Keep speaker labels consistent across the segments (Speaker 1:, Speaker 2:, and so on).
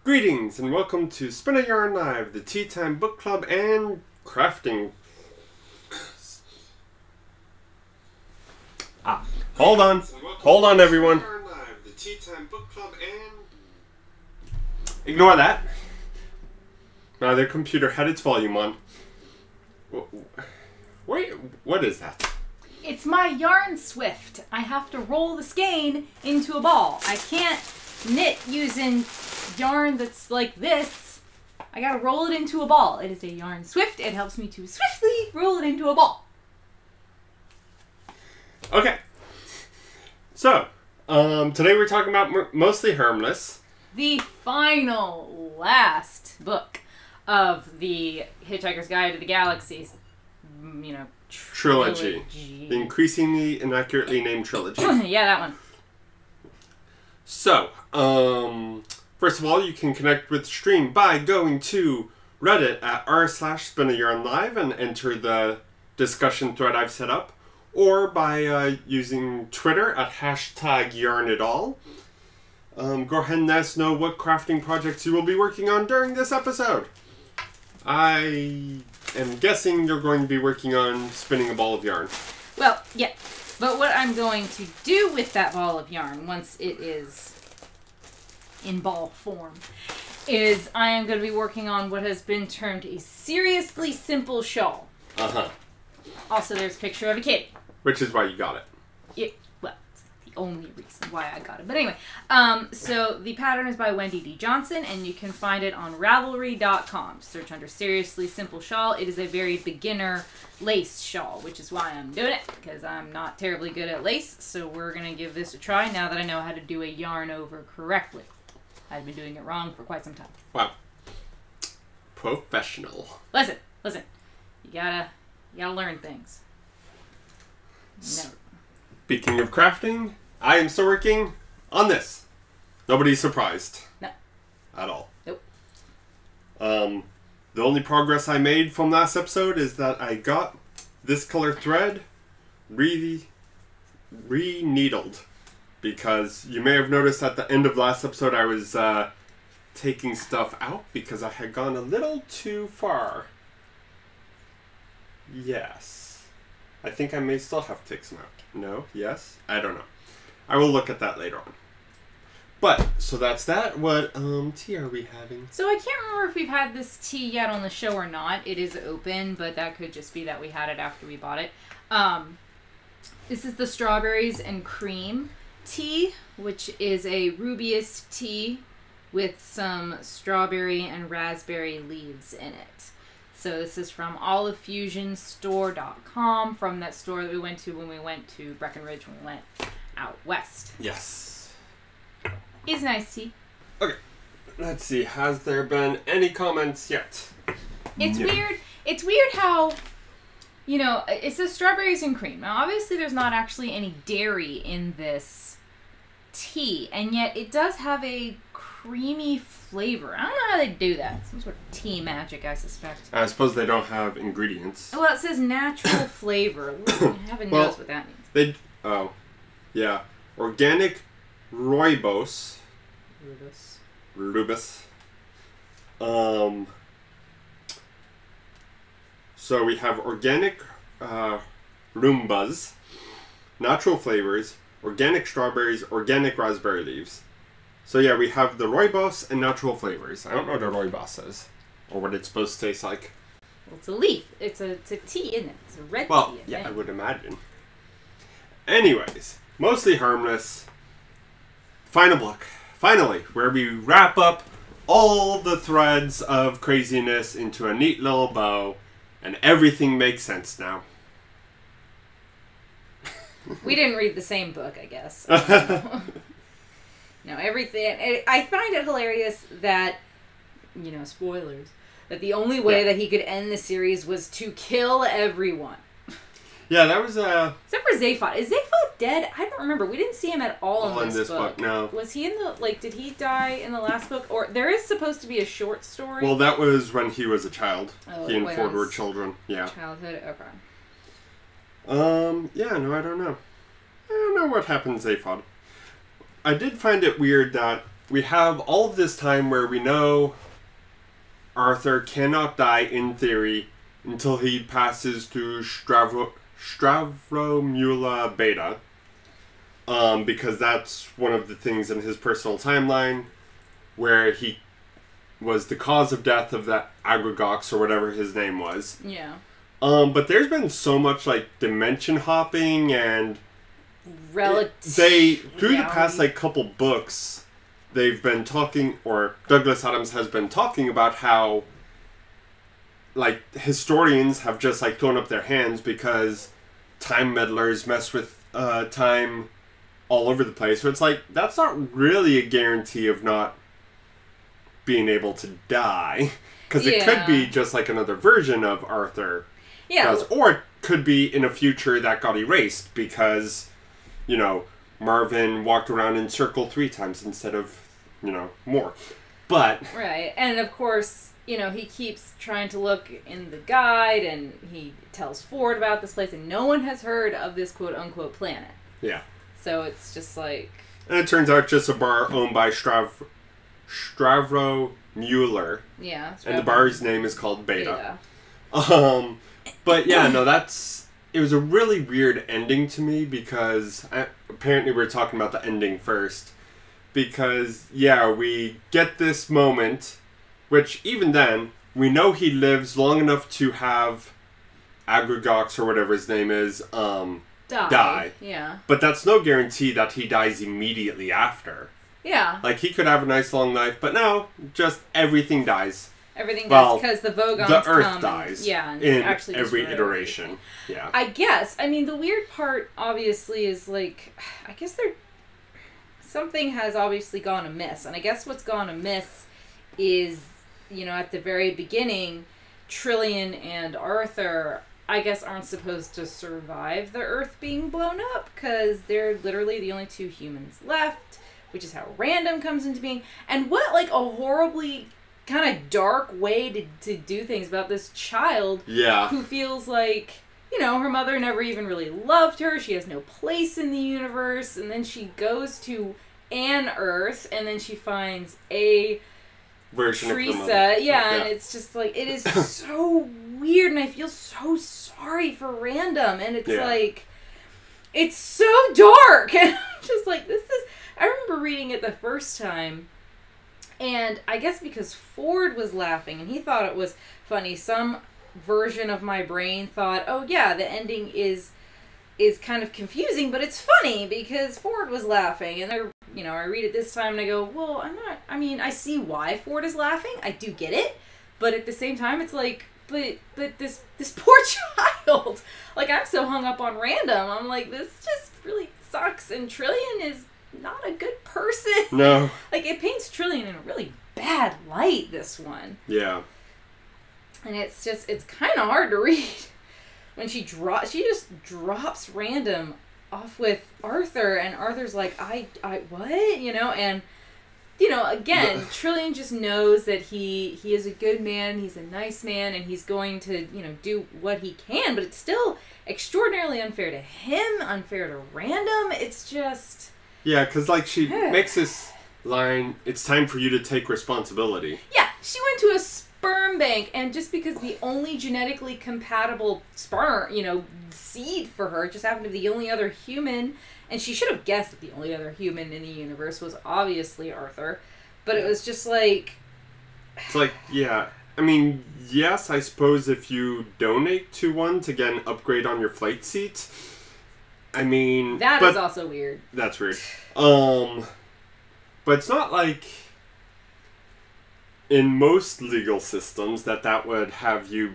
Speaker 1: Greetings and welcome to Spin a Yarn Live, the Tea Time Book Club and Crafting. Hold on everyone. Ignore that. Their computer had its volume on. Wait, what is that?
Speaker 2: It's my yarn swift. I have to roll the skein into a ball. I can't knit using yarn that's like this. I gotta roll it into a ball. It is a yarn swift. It helps me to swiftly roll it into a ball.
Speaker 1: Okay. So, today we're talking about mostly Harmless.
Speaker 2: The final, last book of the Hitchhiker's Guide to the Galaxy,
Speaker 1: Trilogy. The increasingly inaccurately named Trilogy.
Speaker 2: Yeah, that one.
Speaker 1: So, first of all, you can connect with the stream by going to Reddit at r/spinayarnlive and enter the discussion thread I've set up, or by using Twitter at #yarnitall. Go ahead and let us know what crafting projects you will be working on during this episode. I am guessing you're going to be working on spinning a ball of yarn.
Speaker 2: Well, yeah. But what I'm going to do with that ball of yarn, once it is in ball form, is I am going to be working on what has been termed a seriously simple shawl.
Speaker 1: Uh-huh.
Speaker 2: Also, there's a picture of a kitty.
Speaker 1: Which is why you got it.
Speaker 2: Yeah, well, it's the only reason why I got it. But anyway, so the pattern is by Wendy D. Johnson, and you can find it on Ravelry.com. Search under Seriously Simple Shawl. It is a very beginner lace shawl, which is why I'm doing it, because I'm not terribly good at lace, so we're going to give this a try now that I know how to do a yarn over correctly. I've been doing it wrong for quite some time.
Speaker 1: Wow. Professional.
Speaker 2: Listen. You gotta learn things. No.
Speaker 1: Speaking of crafting, I am still working on this. Nobody's surprised.
Speaker 2: No.
Speaker 1: At all.
Speaker 2: Nope.
Speaker 1: The only progress I made from last episode is that I got this color thread re-needled. Because you may have noticed at the end of last episode I was taking stuff out because I had gone a little too far. Yes. I think I may still have to take some out. No? Yes? I don't know. I will look at that later on. But, so that's that. What tea are we having?
Speaker 2: So I can't remember if we've had this tea yet on the show or not. It is open, but that could just be that we had it after we bought it. This is the strawberries and cream tea, which is a rubious tea with some strawberry and raspberry leaves in it. So this is from olivefusionstore.com, from that store that we went to when we went to Breckenridge when we went out west.
Speaker 1: Yes.
Speaker 2: It's nice tea.
Speaker 1: Okay. Let's see. Has there been any comments yet?
Speaker 2: It's weird. It's weird how, it says strawberries and cream. Now, obviously, there's not actually any dairy in this tea, and yet it does have a creamy flavor. I don't know how they do that. Some sort of tea magic, I suspect.
Speaker 1: I suppose they don't have ingredients.
Speaker 2: Well, it says natural flavor. Heaven knows what that means.
Speaker 1: Yeah. Organic rooibos. Rubus. So we have organic roombas, natural flavors, organic strawberries, organic raspberry leaves. So yeah, we have the rooibos and natural flavors. I don't know what the rooibos is, or what it's supposed to taste like.
Speaker 2: Well, it's a leaf. It's a tea, isn't it? It's a red tea.
Speaker 1: Well, yeah, I would imagine. Anyways, mostly Harmless. Final book. Finally, where we wrap up all the threads of craziness into a neat little bow, and everything makes sense now.
Speaker 2: We didn't read the same book, I guess. No, everything. I find it hilarious that, spoilers, that the only way that he could end the series was to kill everyone.
Speaker 1: Yeah, that was
Speaker 2: except for Zaphod. Is Zaphod dead? I don't remember. We didn't see him at all in this book.
Speaker 1: No.
Speaker 2: Was he in the did he die in the last book? Or there is supposed to be a short story.
Speaker 1: Well, that was when he was a child.
Speaker 2: Oh,
Speaker 1: he and Ford were children. Yeah.
Speaker 2: Childhood. Okay.
Speaker 1: Yeah. No, I don't know. I don't know what happened to Zaphod. I did find it weird that we have all of this time where we know Arthur cannot die in theory until he passes through Stravromula Beta. Because that's one of the things in his personal timeline where he was the cause of death of that Agrigox or whatever his name was.
Speaker 2: Yeah.
Speaker 1: But there's been so much like dimension hopping and through the past like couple books, they've been talking, or Douglas Adams has been talking about how like historians have just like thrown up their hands because time meddlers mess with time all over the place. So it's like, that's not really a guarantee of not being able to die. Because it could be just like another version of Arthur.
Speaker 2: Yeah.
Speaker 1: Or it could be in a future that got erased because, you know, Marvin walked around in circle 3 times instead of, you know, more. But...
Speaker 2: Right. And of course, you know, he keeps trying to look in the guide and he tells Ford about this place and no one has heard of this quote-unquote planet.
Speaker 1: Yeah.
Speaker 2: So it's just like...
Speaker 1: And it turns out just a bar owned by Stavro Mueller.
Speaker 2: Yeah.
Speaker 1: And the bar's name is called Beta. But yeah, no, it was a really weird ending to me because apparently we're talking about the ending first. Because, yeah, we get this moment, which even then, we know he lives long enough to have Agrigox or whatever his name is, die.
Speaker 2: Yeah.
Speaker 1: But that's no guarantee that he dies immediately after.
Speaker 2: Yeah.
Speaker 1: Like, he could have a nice long life, but no, just everything dies.
Speaker 2: Everything dies because the Vogons
Speaker 1: the Earth
Speaker 2: come
Speaker 1: dies.
Speaker 2: And
Speaker 1: in
Speaker 2: actually
Speaker 1: every iteration. Yeah.
Speaker 2: I guess. I mean, the weird part, obviously, is like, I guess something has obviously gone amiss. And I guess what's gone amiss is, you know, at the very beginning, Trillian and Arthur, I guess, aren't supposed to survive the Earth being blown up because they're literally the only 2 humans left, which is how Random comes into being. And what, like, a horribly kind of dark way to do things about this child who feels like, you know, her mother never even really loved her. She has no place in the universe. And then she goes to an Earth and then she finds a
Speaker 1: version
Speaker 2: Teresa.
Speaker 1: of the mother.
Speaker 2: Yeah, and it's just like, it is so weird and I feel so sorry for Random. And it's like, it's so dark. And I'm just like, I remember reading it the first time. And I guess because Ford was laughing and he thought it was funny, some version of my brain thought, oh yeah, the ending is kind of confusing, but it's funny because Ford was laughing. And I read it this time and I go, well, I see why Ford is laughing. I do get it. But at the same time, it's like, but this poor child, like, I'm so hung up on Random. I'm like, this just really sucks. And Trillian is not a good person.
Speaker 1: No.
Speaker 2: Like, it paints Trillian in a really bad light, this one.
Speaker 1: Yeah.
Speaker 2: And it's kind of hard to read. When she just drops Random off with Arthur, and Arthur's like, I what? You know, and, you know, again, Trillian just knows that he is a good man, he's a nice man, and he's going to, you know, do what he can, but it's still extraordinarily unfair to him, unfair to Random. It's just...
Speaker 1: Yeah, because, like, she makes this line, it's time for you to take responsibility.
Speaker 2: Yeah, she went to a sperm bank, and just because the only genetically compatible sperm, you know, seed for her just happened to be the only other human, and she should have guessed that the only other human in the universe was obviously Arthur, but it was just like...
Speaker 1: It's like, yeah, I mean, yes, I suppose if you donate to one to get an upgrade on your flight seat... I mean...
Speaker 2: That is also weird.
Speaker 1: That's weird. But it's not like... In most legal systems that would have you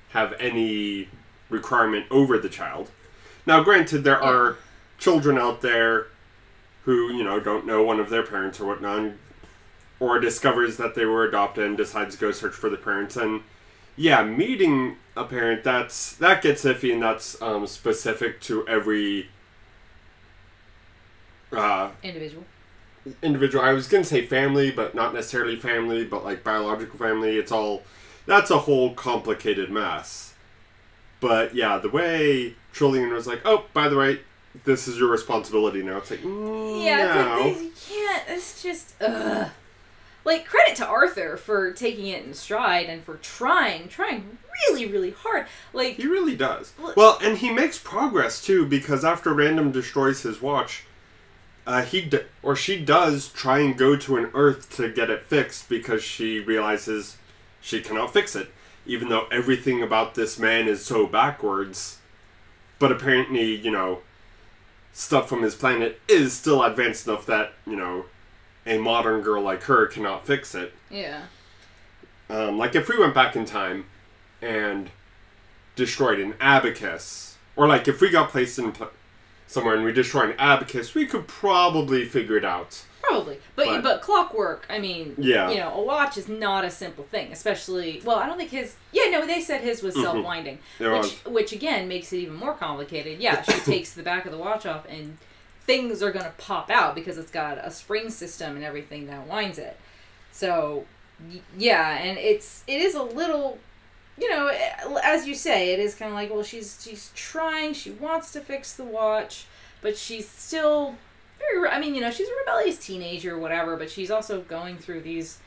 Speaker 1: have any requirement over the child. Now, granted, there are children out there who, you know, don't know one of their parents or whatnot, or discovers that they were adopted and decides to go search for the parents. And, yeah, meeting a parent, that gets iffy, and that's specific to every individual. I was gonna say family, but not necessarily family, but like biological family. That's a whole complicated mess. But yeah, the way Trillian was like, oh, by the way, this is your responsibility now. It's like,
Speaker 2: yeah,
Speaker 1: no.
Speaker 2: it's like, you can't, it's just, like, credit to Arthur for taking it in stride and for trying really, really hard. Like,
Speaker 1: he really does. Well, and he makes progress, too, because after Random destroys his watch, she does try and go to an Earth to get it fixed because she realizes she cannot fix it, even though everything about this man is so backwards. But apparently, you know, stuff from his planet is still advanced enough that, you know, a modern girl like her cannot fix it.
Speaker 2: Yeah.
Speaker 1: Like, if we went back in time and destroyed an abacus, or, like, if we got placed in somewhere and we destroyed an abacus, we could probably figure it out.
Speaker 2: Probably. But clockwork, I mean,
Speaker 1: yeah.
Speaker 2: You know, a watch is not a simple thing, especially, well, I don't think his, yeah, no, they said his was self-winding, which again makes it even more complicated. Yeah, she takes the back of the watch off and things are going to pop out because it's got a spring system and everything that winds it. So, yeah, and it is a little, you know, as you say, it is kind of like, well, she's trying, she wants to fix the watch, but she's still I mean, you know, she's a rebellious teenager or whatever, but she's also going through these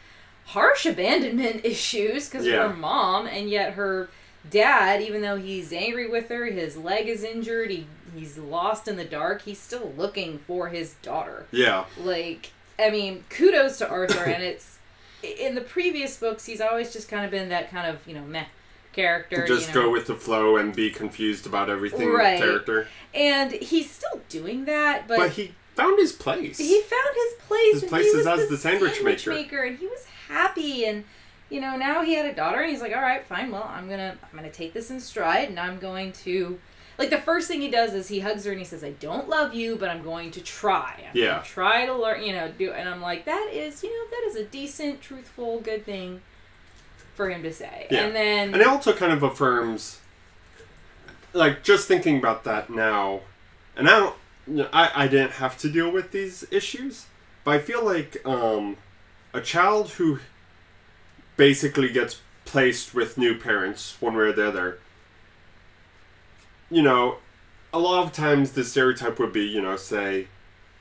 Speaker 2: harsh abandonment issues because of her mom, and yet her dad, even though he's angry with her, his leg is injured, he's lost in the dark, he's still looking for his daughter.
Speaker 1: Yeah.
Speaker 2: Like, I mean, kudos to Arthur, and it's, in the previous books, he's always just kind of been that kind of, you know, meh character.
Speaker 1: Just go with the flow and be confused about everything character.
Speaker 2: And he's still doing that, but
Speaker 1: he found his place.
Speaker 2: He found his place.
Speaker 1: His place is as the sandwich maker.
Speaker 2: And he was happy, and you know, now he had a daughter, and he's like, all right, fine, well, I'm gonna take this in stride, and I'm going to, like, the first thing he does is he hugs her and he says, I don't love you, but I'm going to try. I'm gonna try to learn, you know, and I'm like, that is, you know, that is a decent, truthful, good thing for him to say.
Speaker 1: Yeah. And it also kind of affirms, like, just thinking about that now, and I didn't have to deal with these issues, but I feel like a child who basically gets placed with new parents, one way or the other, you know, a lot of times the stereotype would be, you know, say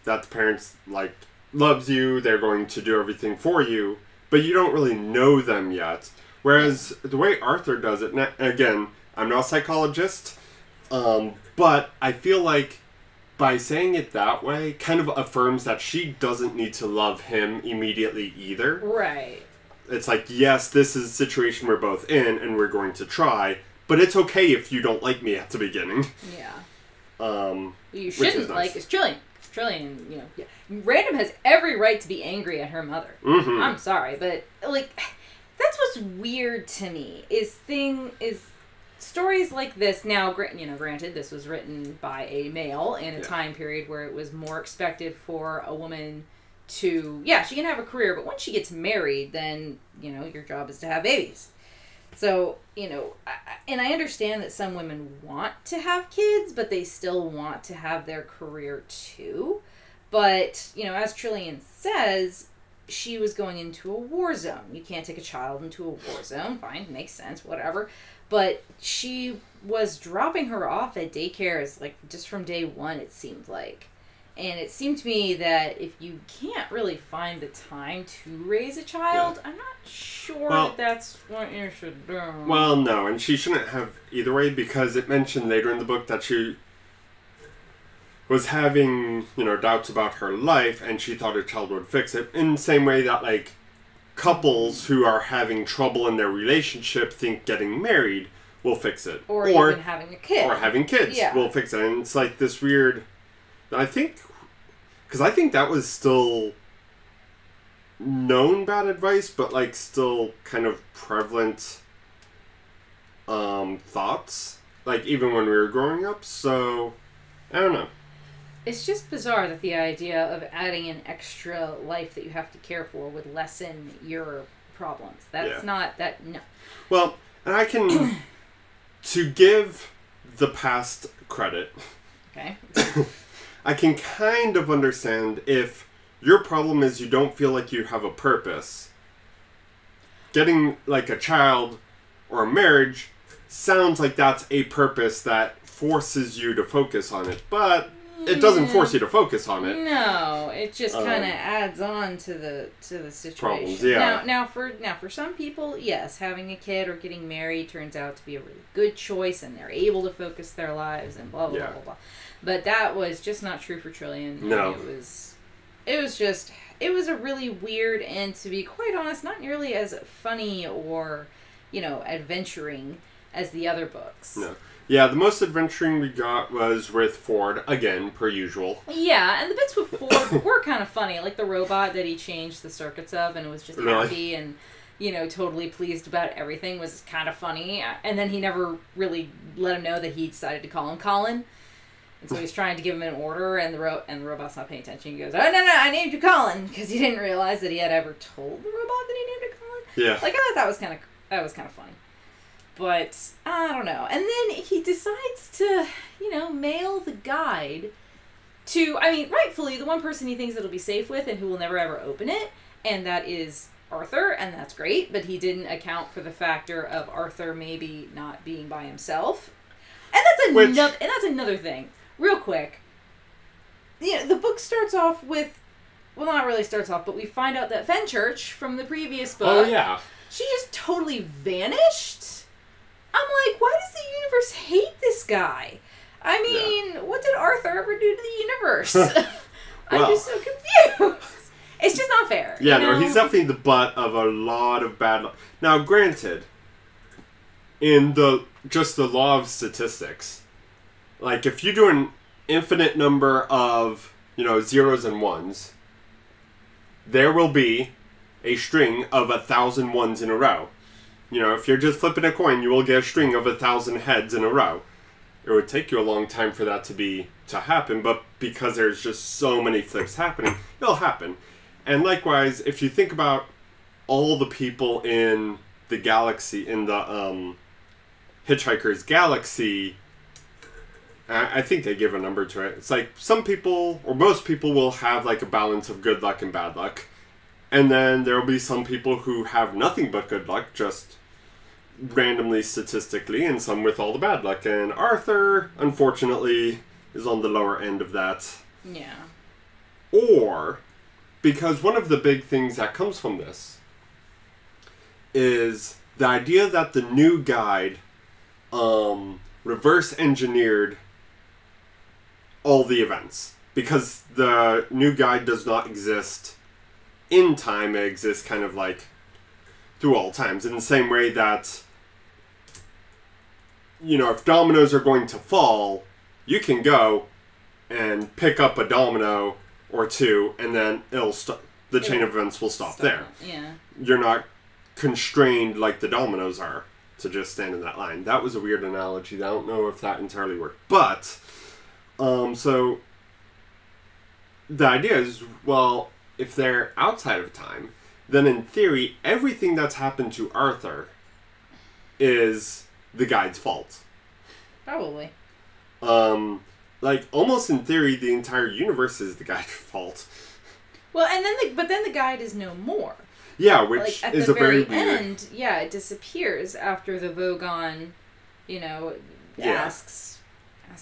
Speaker 1: that the parents, like, loves you, they're going to do everything for you, but you don't really know them yet. Whereas the way Arthur does it, again, I'm not a psychologist, but I feel like by saying it that way, kind of affirms that she doesn't need to love him immediately either.
Speaker 2: Right.
Speaker 1: It's like, yes, this is a situation we're both in, and we're going to try, but it's okay if you don't like me at the beginning.
Speaker 2: Yeah. You shouldn't like, it's Trillian. Trillian, you know, yeah. Random has every right to be angry at her mother. Mm-hmm. I'm sorry, but, like, that's what's weird to me, is stories like this. Now, you know, granted, this was written by a male in a time period where it was more expected for a woman to, she can have a career, but once she gets married, then, you know, your job is to have babies. So, you know, I understand that some women want to have kids, but they still want to have their career too. But, you know, as Trillian says, she was going into a war zone. You can't take a child into a war zone. Fine, makes sense, whatever. But she was dropping her off at daycares, like, just from day one, it seemed like. And it seemed to me that if you can't really find the time to raise a child, I'm not sure that that's what you should do.
Speaker 1: Well, no, and she shouldn't have either way, because it mentioned later in the book that she was having, you know, doubts about her life, and she thought a child would fix it. In the same way that, like, couples who are having trouble in their relationship think getting married will fix it.
Speaker 2: Or even having a kid.
Speaker 1: Or having kids will fix it. And it's like this weird... I think... Because I think that was still known bad advice, but, like, still kind of prevalent thoughts. Like, even when we were growing up. So, I don't know.
Speaker 2: It's just bizarre that the idea of adding an extra life that you have to care for would lessen your problems. That's not... no.
Speaker 1: Well, and I can... to give the past credit...
Speaker 2: Okay.
Speaker 1: I can kind of understand if your problem is you don't feel like you have a purpose. Getting, like, a child or a marriage sounds like that's a purpose that forces you to focus on it. But it doesn't force you to focus on it.
Speaker 2: No, it just kind of adds on to the situation.
Speaker 1: Problems, yeah.
Speaker 2: Now for some people, yes, having a kid or getting married turns out to be a really good choice, and they're able to focus their lives and blah blah blah blah blah. But that was just not true for Trillian.
Speaker 1: No,
Speaker 2: it was a really weird, and to be quite honest, not nearly as funny or, adventuring as the other books.
Speaker 1: No. Yeah, the most adventuring we got was with Ford, again, per usual.
Speaker 2: Yeah, and the bits with Ford were kind of funny, like the robot that he changed the circuits of and was just happy and, totally pleased about everything was kind of funny. And then he never really let him know that he decided to call him Colin. And so he's trying to give him an order, and the robot's not paying attention. He goes, "Oh, no, I named you Colin," because he didn't realize that he had ever told the robot that he named it Colin.
Speaker 1: Yeah.
Speaker 2: Like, I thought that was kind of funny. But, I don't know. And then he decides to, mail the guide to, rightfully, the one person he thinks it'll be safe with and who will never ever open it. And that is Arthur, and that's great. But he didn't account for the factor of Arthur maybe not being by himself. And that's another thing. Real quick. The book starts off with, well, not really starts off, but we find out that Fenchurch from the previous book.
Speaker 1: Oh, yeah.
Speaker 2: She just totally vanished. I'm like, why does the universe hate this guy? What did Arthur ever do to the universe? I'm just so confused. It's just not fair.
Speaker 1: Yeah, no, he's definitely the butt of a lot of bad luck. Now, granted, in the law of statistics, like, if you do an infinite number of, zeros and ones, there will be a string of 1,000 ones in a row. If you're just flipping a coin, you will get a string of 1,000 heads in a row. It would take you a long time for that to happen, but because there's just so many flips happening, it'll happen. And likewise, if you think about all the people in the galaxy, in the Hitchhikers galaxy, I think they give a number to it. It's like some people, or most people, will have like a balance of good luck and bad luck. And then there will be some people who have nothing but good luck, just randomly statistically, and some with all the bad luck. And Arthur, unfortunately, is on the lower end of that.
Speaker 2: Yeah.
Speaker 1: Or, because one of the big things that comes from this is the idea that the new guide reverse engineered all the events. Because the new guide does not exist in time, it exists kind of like through all times. In the same way that, if dominoes are going to fall, you can go and pick up a domino or two, and then the chain of events will stop there.
Speaker 2: Yeah.
Speaker 1: You're not constrained like the dominoes are to just stand in that line. That was a weird analogy. I don't know if that entirely worked. But, so the idea is, well, if they're outside of time, then in theory, everything that's happened to Arthur is the guide's fault.
Speaker 2: Probably.
Speaker 1: Almost in theory, the entire universe is the guide's fault.
Speaker 2: Well, and then the guide is no more.
Speaker 1: Yeah, which is a very weird...
Speaker 2: At the very end, it disappears after the Vogon, asks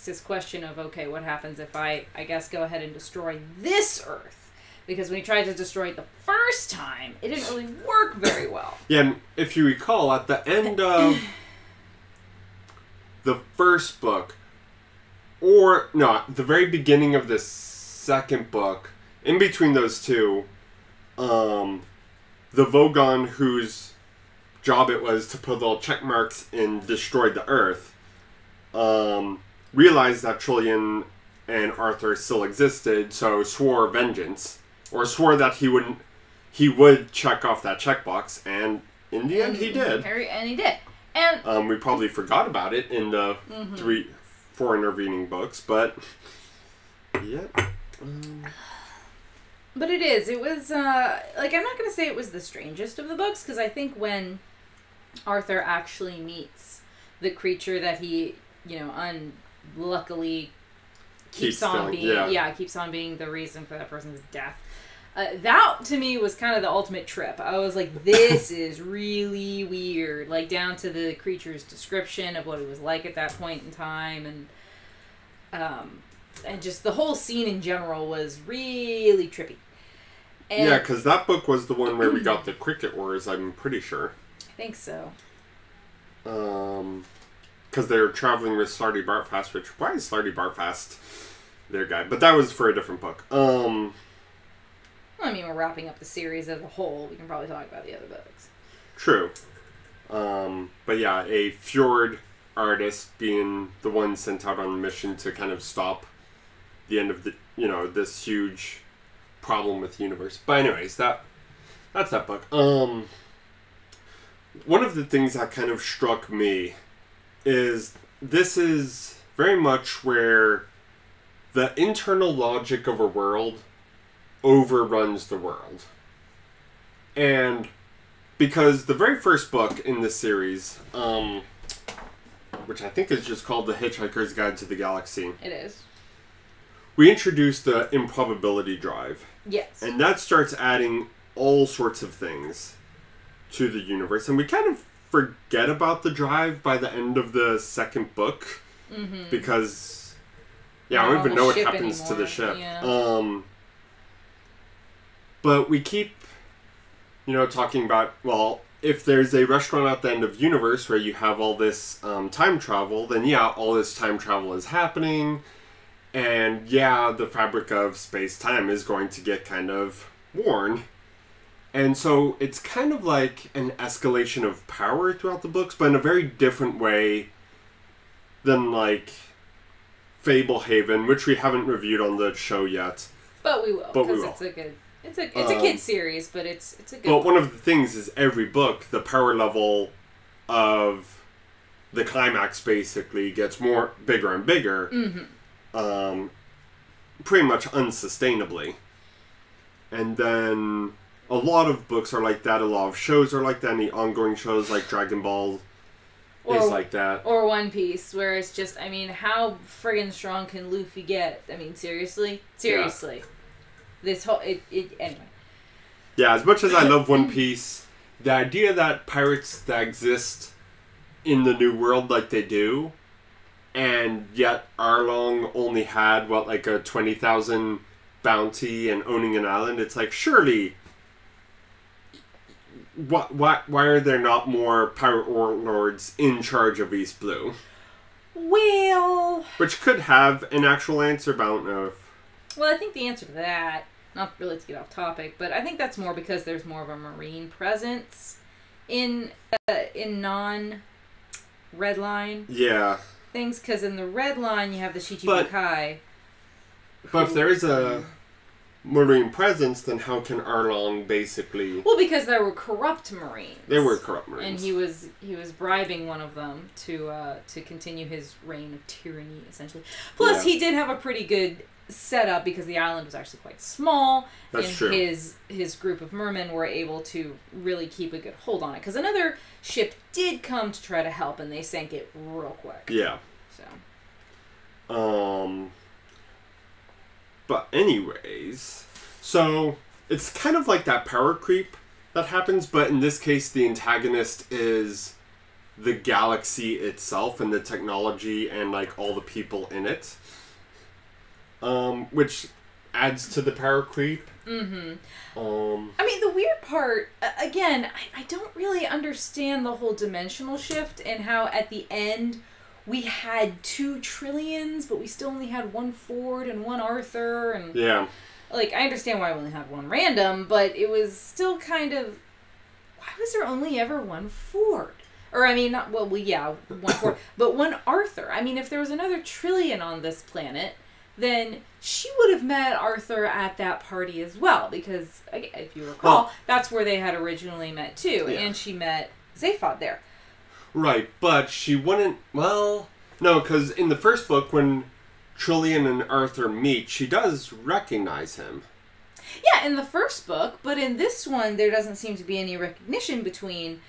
Speaker 2: this question of, okay, what happens if I guess, go ahead and destroy this Earth? Because when he tried to destroy it the first time, it didn't really work very well. Yeah,
Speaker 1: and if you recall, at the end of the first book, the very beginning of the second book, in between those two, the Vogon, whose job it was to put little check marks and destroy the Earth, realized that Trillian and Arthur still existed, so swore vengeance. Or swore that he would check off that checkbox, and in the end he did.
Speaker 2: And he did. And
Speaker 1: we probably forgot about it in the 4 intervening books, but yeah.
Speaker 2: But it was, I'm not going to say it was the strangest of the books, because I think when Arthur actually meets the creature that he, unluckily keeps on being the reason for that person's death. That, to me, was kind of the ultimate trip. I was like, this is really weird. Like, down to the creature's description of what it was like at that point in time. And and just the whole scene in general was really trippy. And
Speaker 1: yeah, because that book was the one where we got the Cricket Wars, I'm pretty sure.
Speaker 2: I think so.
Speaker 1: Because they were traveling with Slarty Bartfast, which, why is Slarty Bartfast their guy? But that was for a different book.
Speaker 2: Well, I mean, we're wrapping up the series as a whole. We can probably talk about the other books.
Speaker 1: True. But yeah, a Fjord artist being the one sent out on a mission to kind of stop the end of the, this huge problem with the universe. But anyways, that's that book. One of the things that kind of struck me is this is very much where the internal logic of a world overruns the world. And because the very first book in this series, which I think is just called The Hitchhiker's Guide to the Galaxy.
Speaker 2: It is.
Speaker 1: We introduced the improbability drive.
Speaker 2: Yes.
Speaker 1: And that starts adding all sorts of things to the universe. And we kind of forget about the drive by the end of the second book. Mm-hmm. Because, I don't even know what happens to the ship. Yeah. But we keep, talking about, well, if there's a restaurant at the end of universe where you have all this time travel, then all this time travel is happening. And the fabric of space-time is going to get kind of worn. And so it's kind of like an escalation of power throughout the books, but in a very different way than like Fablehaven, which we haven't reviewed on the show yet.
Speaker 2: But we will, because it's a good... It's a kid's series, but it's a good
Speaker 1: one of the things is every book, the power level of the climax basically gets bigger and bigger. Mm-hmm. Pretty much unsustainably. And then a lot of books are like that, a lot of shows are like that, and the ongoing shows like Dragon Ball is like that.
Speaker 2: Or One Piece, where it's just, I mean, how friggin' strong can Luffy get? I mean, seriously? Seriously. Yeah. This whole... anyway.
Speaker 1: Yeah, as much as I love One Piece, the idea that pirates that exist in the New World like they do, and yet Arlong only had, like a 20,000 bounty and owning an island, it's like, surely... Why are there not more pirate warlords in charge of East Blue?
Speaker 2: Well...
Speaker 1: Which could have an actual answer, but I don't know if...
Speaker 2: Well, I think the answer to that, not really to get off topic, but I think that's more because there's more of a marine presence in non-Red Line things. Because in the Red Line, you have the Shichibukai.
Speaker 1: But if there is a marine presence, then how can Arlong basically...
Speaker 2: Well, because there were corrupt marines.
Speaker 1: There were corrupt marines.
Speaker 2: And he was bribing one of them to continue his reign of tyranny, essentially. Plus, he did have a pretty good... set up because the island was actually quite small.
Speaker 1: That's true.
Speaker 2: His group of mermen were able to really keep a good hold on it. Because another ship did come to try to help, and they sank it real quick.
Speaker 1: Yeah.
Speaker 2: So.
Speaker 1: But anyways, so it's kind of like that power creep that happens, but in this case, the antagonist is the galaxy itself and the technology and like all the people in it. Which adds to the power creep. Mm-hmm.
Speaker 2: I mean, the weird part, again, I don't really understand the whole dimensional shift and how at the end we had 2 Trillions, but we still only had 1 Ford and 1 Arthur. And like, I understand why we only had 1 random, but it was still kind of... Why was there only ever 1 Ford? Or, I mean, 1 Ford, but 1 Arthur. I mean, if there was another Trillion on this planet... then she would have met Arthur at that party as well. Because, if you recall, that's where they had originally met too. Yeah. And she met Zaphod there.
Speaker 1: Right, but she wouldn't... Well, no, because in the first book, when Trillian and Arthur meet, she does recognize him.
Speaker 2: Yeah, in the first book, but in this one, there doesn't seem to be any recognition between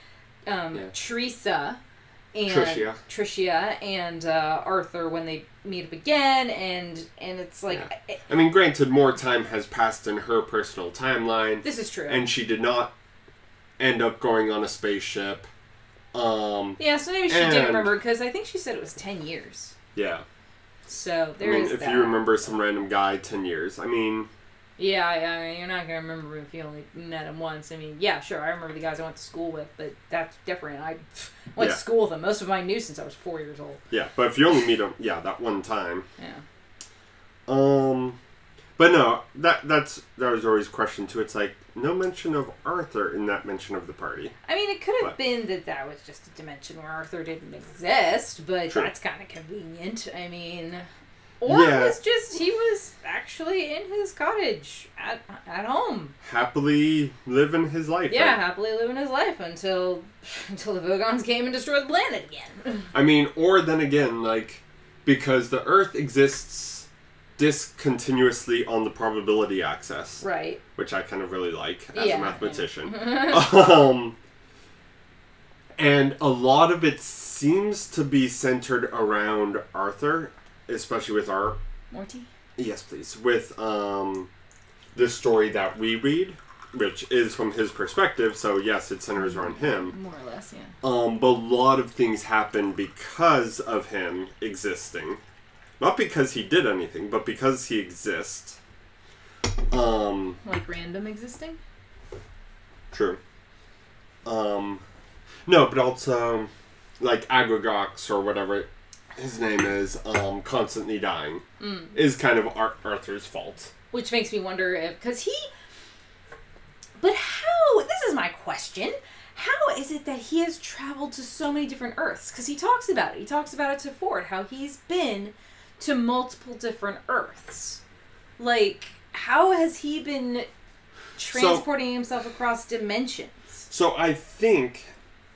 Speaker 2: Tricia and Arthur when they meet up again, and it's like...
Speaker 1: Yeah. I mean, granted, more time has passed in her personal timeline.
Speaker 2: This is true.
Speaker 1: And she did not end up going on a spaceship.
Speaker 2: So maybe she didn't remember, because I think she said it was 10 years.
Speaker 1: Yeah.
Speaker 2: So
Speaker 1: I mean, if you remember some random guy 10 years, I mean...
Speaker 2: Yeah, I mean, you're not going to remember if you only met him once. I mean, yeah, sure, I remember the guys I went to school with, but that's different. I went to school with them. Most of them I knew since I was 4 years old.
Speaker 1: Yeah, but if you only meet them, that one time.
Speaker 2: Yeah.
Speaker 1: But no, that was always a question too. It's like, no mention of Arthur in that mention of the party.
Speaker 2: I mean, it could have been that was just a dimension where Arthur didn't exist, but that's kind of convenient. I mean... Or it was just, he was actually in his cottage at home.
Speaker 1: Happily living his life.
Speaker 2: Yeah, happily living his life until the Vogons came and destroyed the planet again.
Speaker 1: I mean, or then again, like, because the Earth exists discontinuously on the probability axis.
Speaker 2: Right.
Speaker 1: Which I kind of really like as a mathematician. And a lot of it seems to be centered around Arthur. Especially with our...
Speaker 2: Morty?
Speaker 1: Yes, please. With the story that we read, which is from his perspective, so yes, it centers around him.
Speaker 2: More or less, yeah.
Speaker 1: But a lot of things happen because of him existing. Not because he did anything, but because he exists.
Speaker 2: Like random existing?
Speaker 1: True. No, but also, like Aggregox or whatever... his name is constantly dying is kind of Arthur's fault.
Speaker 2: Which makes me wonder if... But how... This is my question. How is it that he has traveled to so many different Earths? Because he talks about it. He talks about it to Ford, how he's been to multiple different Earths. Like, how has he been transporting himself across dimensions? So
Speaker 1: I think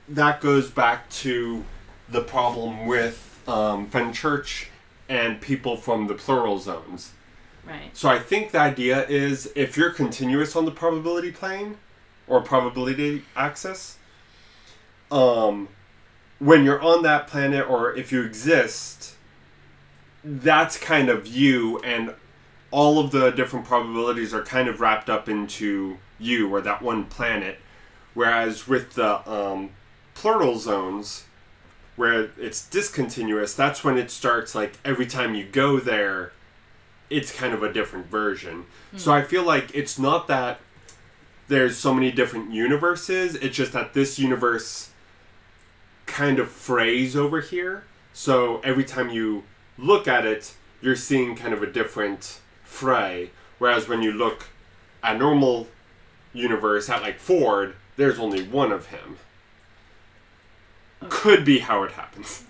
Speaker 1: that goes back to the problem with Fenchurch and people from the plural zones.
Speaker 2: Right.
Speaker 1: So I think the idea is if you're continuous on the probability plane or probability axis, when you're on that planet or if you exist, that's kind of you, and all of the different probabilities are kind of wrapped up into you or that one planet. Whereas with the plural zones, where it's discontinuous, that's when it starts, like, every time you go there, it's kind of a different version. So I feel like it's not that there's so many different universes, it's just that this universe kind of frays over here. So every time you look at it, you're seeing kind of a different fray. Whereas when you look at normal universe, at, like, Ford, there's only one of him. Could be how it happens.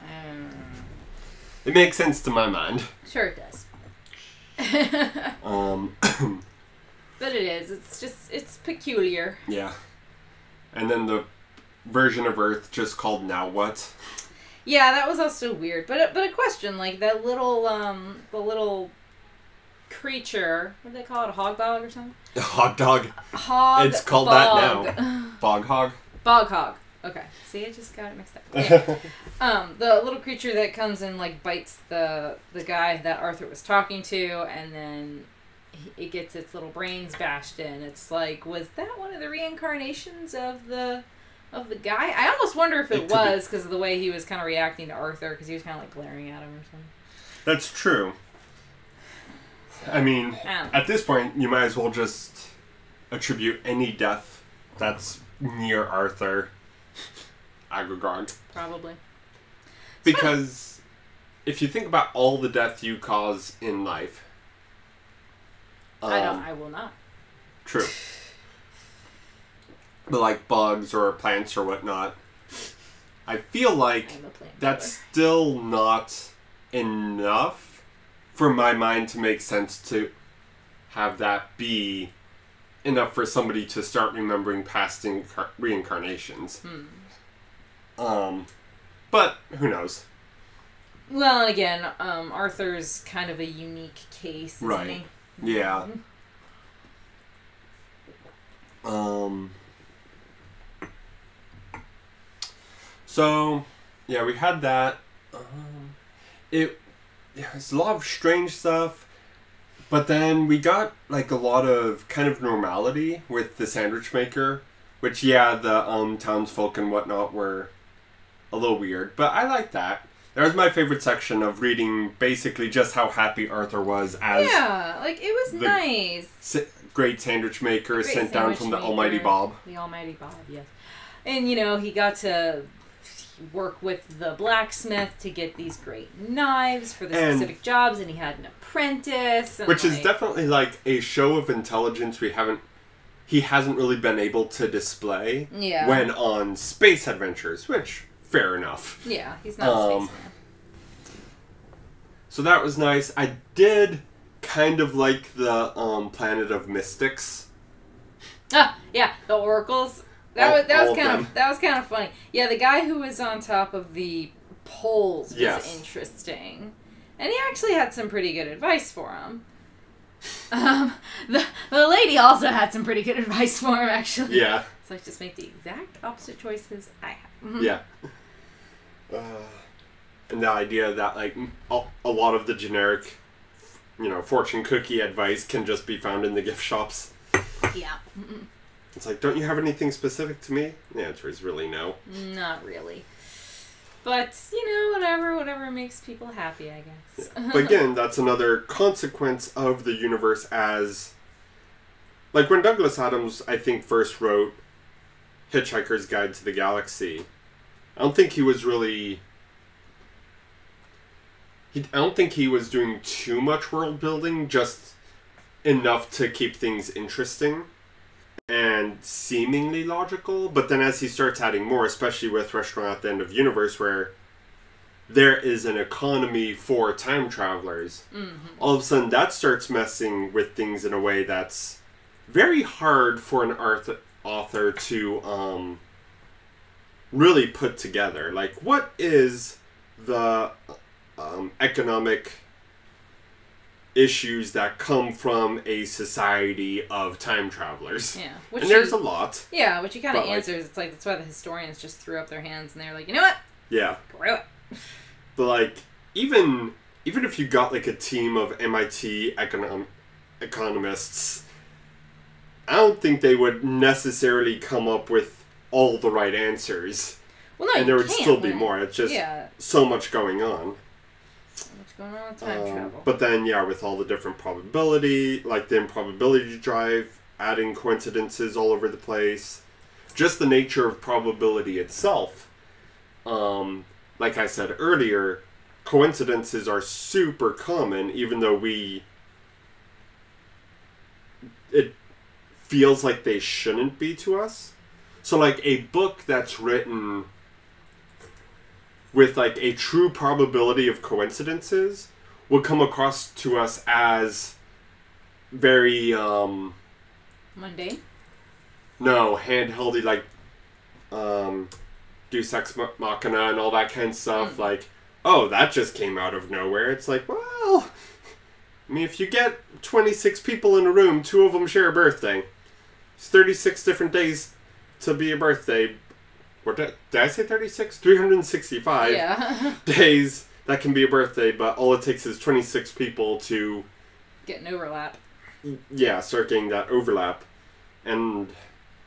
Speaker 1: It makes sense to my mind.
Speaker 2: Sure it does. But it is. It's peculiar.
Speaker 1: Yeah. And then the version of Earth just called Now What?
Speaker 2: Yeah, that was also weird. But a question, like that little the little creature, what do they call it, a hog dog or something?
Speaker 1: A hog dog.
Speaker 2: Hog.
Speaker 1: It's called
Speaker 2: bog.
Speaker 1: that now. Bog hog.
Speaker 2: Bog hog. Okay. See, I just got it mixed up. Yeah. The little creature that comes and like bites the guy that Arthur was talking to, and then it gets its little brains bashed in. It's like, was that one of the reincarnations of the guy? I almost wonder if it was because of the way he was kind of reacting to Arthur, because he was kind of like glaring at him or something. That's
Speaker 1: true. I mean, at this point, you might as well just attribute any death that's near Arthur. Agragog.
Speaker 2: Probably.
Speaker 1: Because if you think about all the death you cause in life...
Speaker 2: I will not.
Speaker 1: True. But like bugs or plants or whatnot, I feel like that's still not enough for my mind to make sense to have that be enough for somebody to start remembering past reincarnations. But who knows?
Speaker 2: Well, and again, Arthur's kind of a unique case, isn't he?
Speaker 1: Yeah. So, yeah, we had that. It's a lot of strange stuff, but then we got like a lot of kind of normality with the sandwich maker, which the townsfolk and whatnot were a little weird, but I like that. That was my favorite section of reading basically just how happy Arthur was as
Speaker 2: like, it was nice.
Speaker 1: Great sandwich maker sent down from the Almighty Bob.
Speaker 2: The Almighty Bob, yes. And, he got to work with the blacksmith to get these great knives for the specific jobs, and he had an apprentice.
Speaker 1: Which is definitely, like, a show of intelligence he hasn't really been able to display when on space adventures, which, fair enough.
Speaker 2: Yeah, he's not a spaceman.
Speaker 1: So that was nice. I did kind of like the Planet of Mystics.
Speaker 2: Ah, yeah, the oracles. That was kind of funny. Yeah, the guy who was on top of the poles was interesting, and he actually had some pretty good advice for him. The lady also had some pretty good advice for him, actually.
Speaker 1: Yeah.
Speaker 2: So I just make the exact opposite choices I have.
Speaker 1: Yeah. And the idea that, like, a lot of the generic, fortune cookie advice can just be found in the gift shops.
Speaker 2: Yeah.
Speaker 1: It's like, don't you have anything specific to me? The answer is really no.
Speaker 2: Not really. But, whatever makes people happy, I guess.
Speaker 1: Yeah. But again, that's another consequence of the universe as... Like, when Douglas Adams, I think, first wrote Hitchhiker's Guide to the Galaxy, I don't think he was really... I don't think he was doing too much world building, just enough to keep things interesting and seemingly logical. But then as he starts adding more, especially with Restaurant at the End of Universe, where there is an economy for time travelers, all of a sudden that starts messing with things in a way that's very hard for an author to really put together. Like, what is the economic issues that come from a society of time travelers?
Speaker 2: Yeah.
Speaker 1: And there's a lot.
Speaker 2: Yeah, which he kind of answers. It's like, that's why the historians just threw up their hands and they were like, you know what?
Speaker 1: Yeah.
Speaker 2: Screw it.
Speaker 1: But, like, even if you got, like, a team of MIT economists, I don't think they would necessarily come up with all the right answers.
Speaker 2: Well, no,
Speaker 1: and there would still be more. It's just so much going on.
Speaker 2: What's going on with time travel?
Speaker 1: But then, with all the different probability, like the improbability drive, adding coincidences all over the place, just the nature of probability itself. Like I said earlier, coincidences are super common, even though it feels like they shouldn't be to us. So, like, a book that's written with, like, a true probability of coincidences will come across to us as very,
Speaker 2: mundane?
Speaker 1: No, handheldy, like, Deus Ex Machina and all that kind of stuff. Like, oh, that just came out of nowhere. It's like, well, I mean, if you get 26 people in a room, 2 of them share a birthday. It's 36 different days to be a birthday. What did I say 36? 365 days that can be a birthday, but all it takes is 26 people to
Speaker 2: get an overlap.
Speaker 1: Yeah, start getting that overlap. And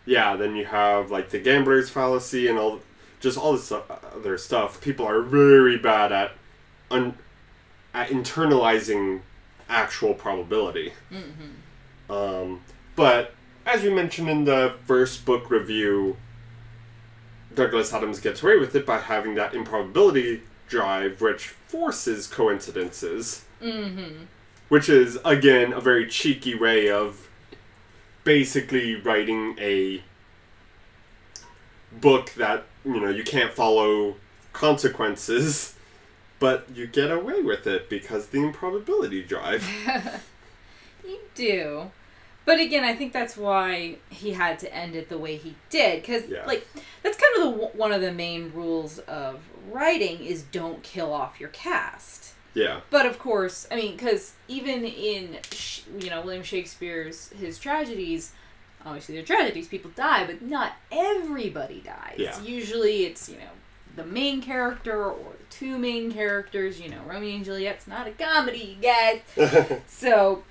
Speaker 1: then you have, like, the gambler's fallacy and all this other stuff. People are very bad at internalizing actual probability. But as we mentioned in the first book review, Douglas Adams gets away with it by having that improbability drive, which forces coincidences. Which is, again, a very cheeky way of basically writing a book that, you can't follow consequences, but you get away with it because the improbability drive.
Speaker 2: You do. But again, I think that's why he had to end it the way he did. Because, like, that's kind of one of the main rules of writing is don't kill off your cast.
Speaker 1: Yeah.
Speaker 2: But, of course, I mean, because even in, William Shakespeare's, his tragedies, obviously they're tragedies, people die, but not everybody dies.
Speaker 1: Yeah.
Speaker 2: Usually it's, the main character or the 2 main characters. Romeo and Juliet's not a comedy, you guys. So...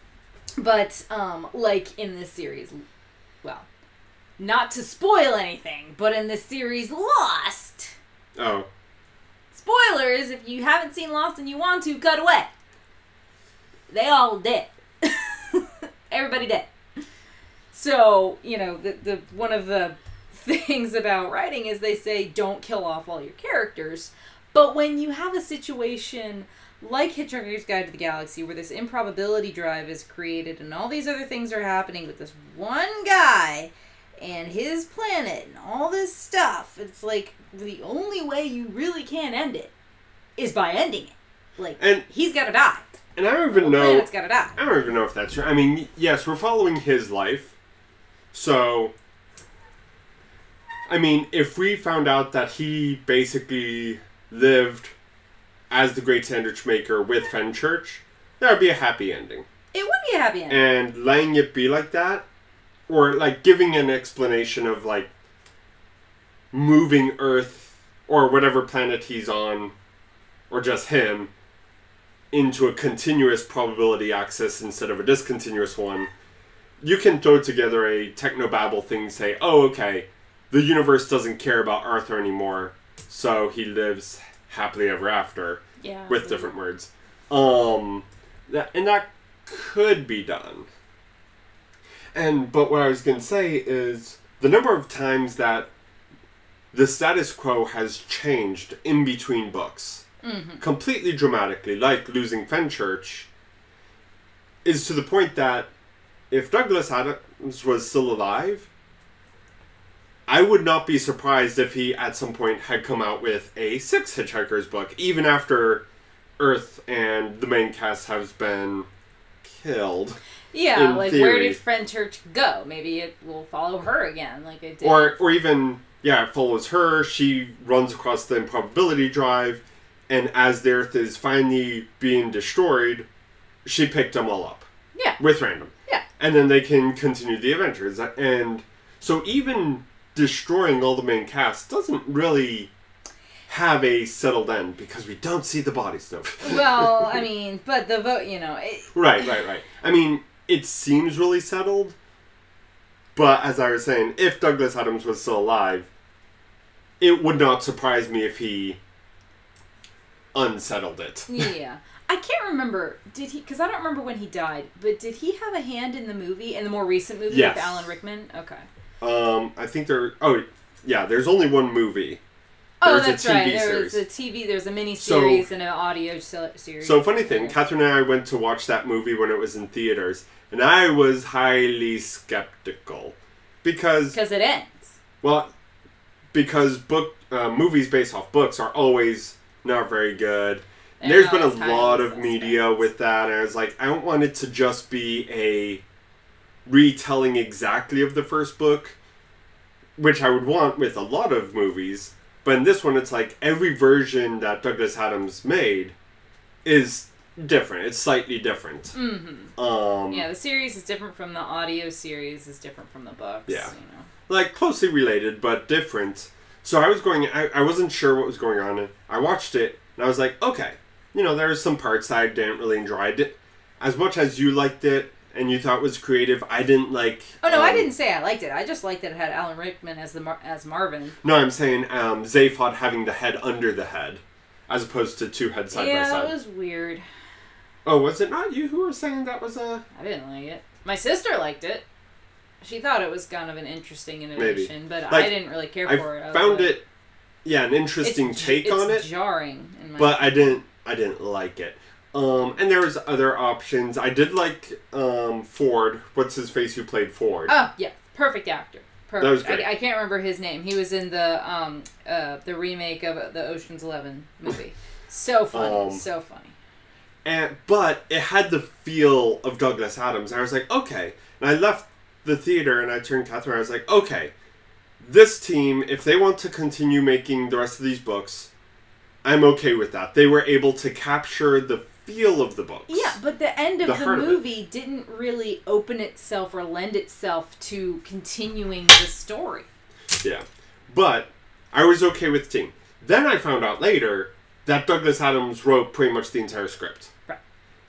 Speaker 2: But, like in this series, well, not to spoil anything, but in this series, Lost.
Speaker 1: Oh.
Speaker 2: spoilers, if you haven't seen Lost and you want to, cut away. They all dead. Everybody dead. So, you know, the one of the things about writing is they say don't kill off all your characters. But when you have a situation like Hitchhiker's Guide to the Galaxy where this improbability drive is created and all these other things are happening with this one guy and his planet and all this stuff, it's like the only way you really can end it is by ending it. Like, and he's got to die.
Speaker 1: And I don't even know.
Speaker 2: Planet's got to die.
Speaker 1: I don't even know if that's true. I mean, yes, we're following his life. So, I mean, if we found out that he basically lived as the Great Sandwich Maker with Fenchurch, that would be a happy ending.
Speaker 2: It would be a happy ending.
Speaker 1: And letting it be like that, or like giving an explanation of like moving Earth or whatever planet he's on, or just him, into a continuous probability axis instead of a discontinuous one, you can throw together a technobabble thing, say, oh, okay, the universe doesn't care about Arthur anymore, so he lives happily ever after, with different words. That could be done. But what I was going to say is, the number of times that the status quo has changed in between books, completely dramatically, like losing Fenchurch, is to the point that if Douglas Adams was still alive, I would not be surprised if he at some point had come out with a 6 Hitchhikers book, even after Earth and the main cast has been killed.
Speaker 2: Yeah, like theory. Where did Fenchurch go? Maybe it will follow her again, like it did.
Speaker 1: Or even, it follows her, she runs across the improbability drive, and as the Earth is finally being destroyed, she picked them all up.
Speaker 2: Yeah.
Speaker 1: With random.
Speaker 2: Yeah.
Speaker 1: And then they can continue the adventures. And so even destroying all the main cast doesn't really have a settled end, because we don't see the body stuff.
Speaker 2: Well, I mean, but the vote, you know...
Speaker 1: Right. I mean, it seems really settled, but as I was saying, if Douglas Adams was still alive, it would not surprise me if he unsettled it.
Speaker 2: Yeah. I can't remember, did he, because I don't remember when he died, but did he have a hand in the movie, in the more recent movie with Alan Rickman? Okay.
Speaker 1: I think there's only one movie.
Speaker 2: There's that's right. There's a mini-series and an audio series.
Speaker 1: So, funny thing, Catherine and I went to watch that movie when it was in theaters, and I was highly skeptical. Because
Speaker 2: it ends.
Speaker 1: Well, because movies based off books are always not very good. There's been a lot of media with that, and I was like, I don't want it to just be a retelling exactly of the first book, which I would want with a lot of movies. But in this one, it's like every version that Douglas Adams made is different. It's slightly different.
Speaker 2: Mm-hmm. The series is different from the audio series, is different from the books.
Speaker 1: Yeah.
Speaker 2: You know.
Speaker 1: Like, closely related, but different. So I wasn't sure what was going on. I watched it, and I was like, okay. You know, there's some parts that I didn't really enjoy. As much as you liked it, and you thought it was creative, I didn't like...
Speaker 2: Oh, no, I didn't say I liked it. I just liked that it had Alan Rickman as Marvin.
Speaker 1: No, I'm saying Zaphod having the head under the head, as opposed to two heads side by side.
Speaker 2: Yeah, that was weird.
Speaker 1: Oh, was it not you who were saying that was a...
Speaker 2: I didn't like it. My sister liked it. She thought it was kind of an interesting innovation, but I didn't really care for it. I found
Speaker 1: it, an interesting take on it.
Speaker 2: It's jarring.
Speaker 1: But I didn't like it. And there was other options. I did like Ford. What's his face who played Ford?
Speaker 2: Oh, yeah. Perfect actor. Perfect.
Speaker 1: That was great.
Speaker 2: I can't remember his name. He was in the remake of the Ocean's 11 movie. So funny. So funny.
Speaker 1: But it had the feel of Douglas Adams. I was like, okay. And I left the theater and I turned to Catherine. I was like, okay. This team, if they want to continue making the rest of these books, I'm okay with that. They were able to capture the feel of the books.
Speaker 2: Yeah, but the end of the movie didn't really open itself or lend itself to continuing the story.
Speaker 1: Yeah. But I was okay with the team. Then I found out later that Douglas Adams wrote pretty much the entire script.
Speaker 2: Right.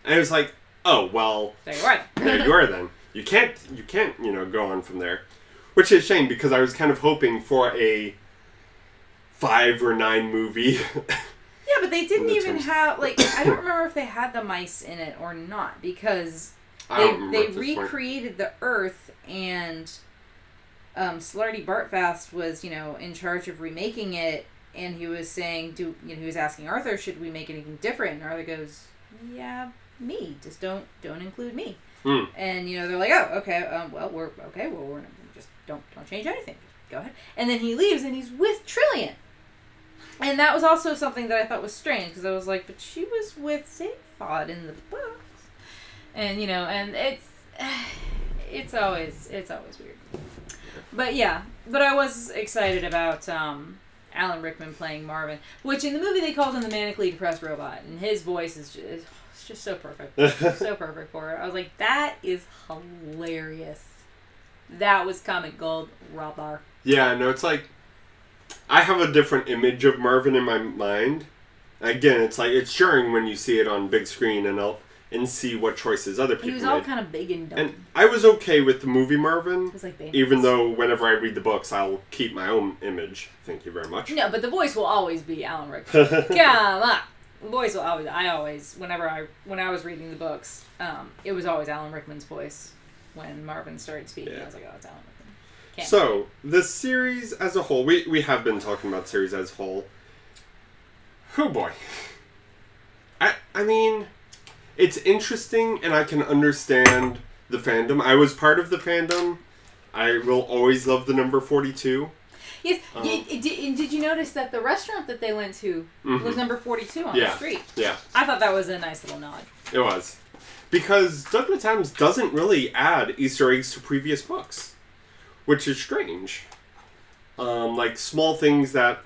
Speaker 1: And I was like, oh, well...
Speaker 2: There you are.
Speaker 1: There you are then. You can't, go on from there. Which is a shame, because I was kind of hoping for a 5 or 9 movie
Speaker 2: but they didn't even have, like, I don't remember if they had the mice in it or not, because they recreated the Earth, and Slarty Bartfast was, in charge of remaking it, and he was saying, he was asking Arthur, should we make anything different? And Arthur goes, yeah, me, just don't include me. And, they're like, oh, okay, we're just don't change anything. Just go ahead. And then he leaves, and he's with Trillian. And that was also something that I thought was strange, because I was like, but she was with Zaphod in the books. And, and it's always weird. But yeah, I was excited about Alan Rickman playing Marvin, which in the movie they called him the manically depressed robot, and his voice is just so perfect. So perfect for it. I was like, that is hilarious. That was comic gold, Robar.
Speaker 1: Yeah, no, it's like, I have a different image of Marvin in my mind. Again, it's like, it's jarring when you see it on big screen and see what choices other people made.
Speaker 2: He was all kind of big and dumb.
Speaker 1: And I was okay with the movie Marvin.
Speaker 2: It was like
Speaker 1: even though whenever I read the books, I'll keep my own image. Thank you very much.
Speaker 2: No, but the voice will always be Alan Rickman. Come on. The voice will always, when I was reading the books, it was always Alan Rickman's voice when Marvin started speaking. Yeah. I was like, oh, it's Alan Rickman.
Speaker 1: So, the series as a whole, we have been talking about the series as a whole. Oh boy. I mean, it's interesting, and I can understand the fandom. I was part of the fandom. I will always love the number 42.
Speaker 2: Yes. Did you notice that the restaurant that they went to was number 42 on the street?
Speaker 1: Yeah.
Speaker 2: I thought that was a nice little nod.
Speaker 1: It was. Because Douglas Adams doesn't really add Easter eggs to previous books, which is strange. Like small things that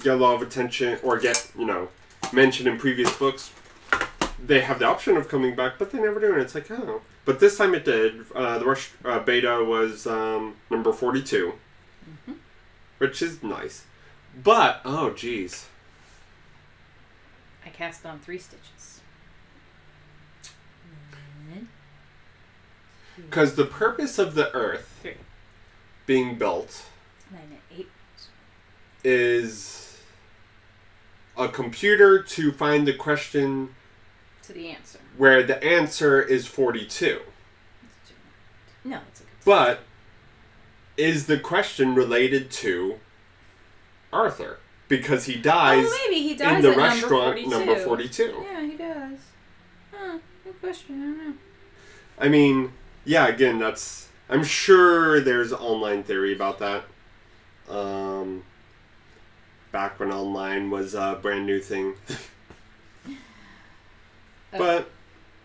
Speaker 1: get a lot of attention or get, mentioned in previous books, they have the option of coming back, but they never do, and it's like, oh. But this time it did. The Rush beta was number 42, which is nice. But, oh, geez.
Speaker 2: I cast on 3 stitches.
Speaker 1: Because the purpose of the Earth being built
Speaker 2: 8
Speaker 1: is a computer to find the question
Speaker 2: to the answer.
Speaker 1: Where the answer is 42.
Speaker 2: No, it's a good
Speaker 1: But is the question related to Arthur? Because he dies,
Speaker 2: maybe he dies
Speaker 1: in the
Speaker 2: at
Speaker 1: restaurant number 42.
Speaker 2: Yeah, he does. Huh, good question. I don't know.
Speaker 1: I mean, yeah, again, that's... I'm sure there's an online theory about that. Back when online was a brand new thing. But,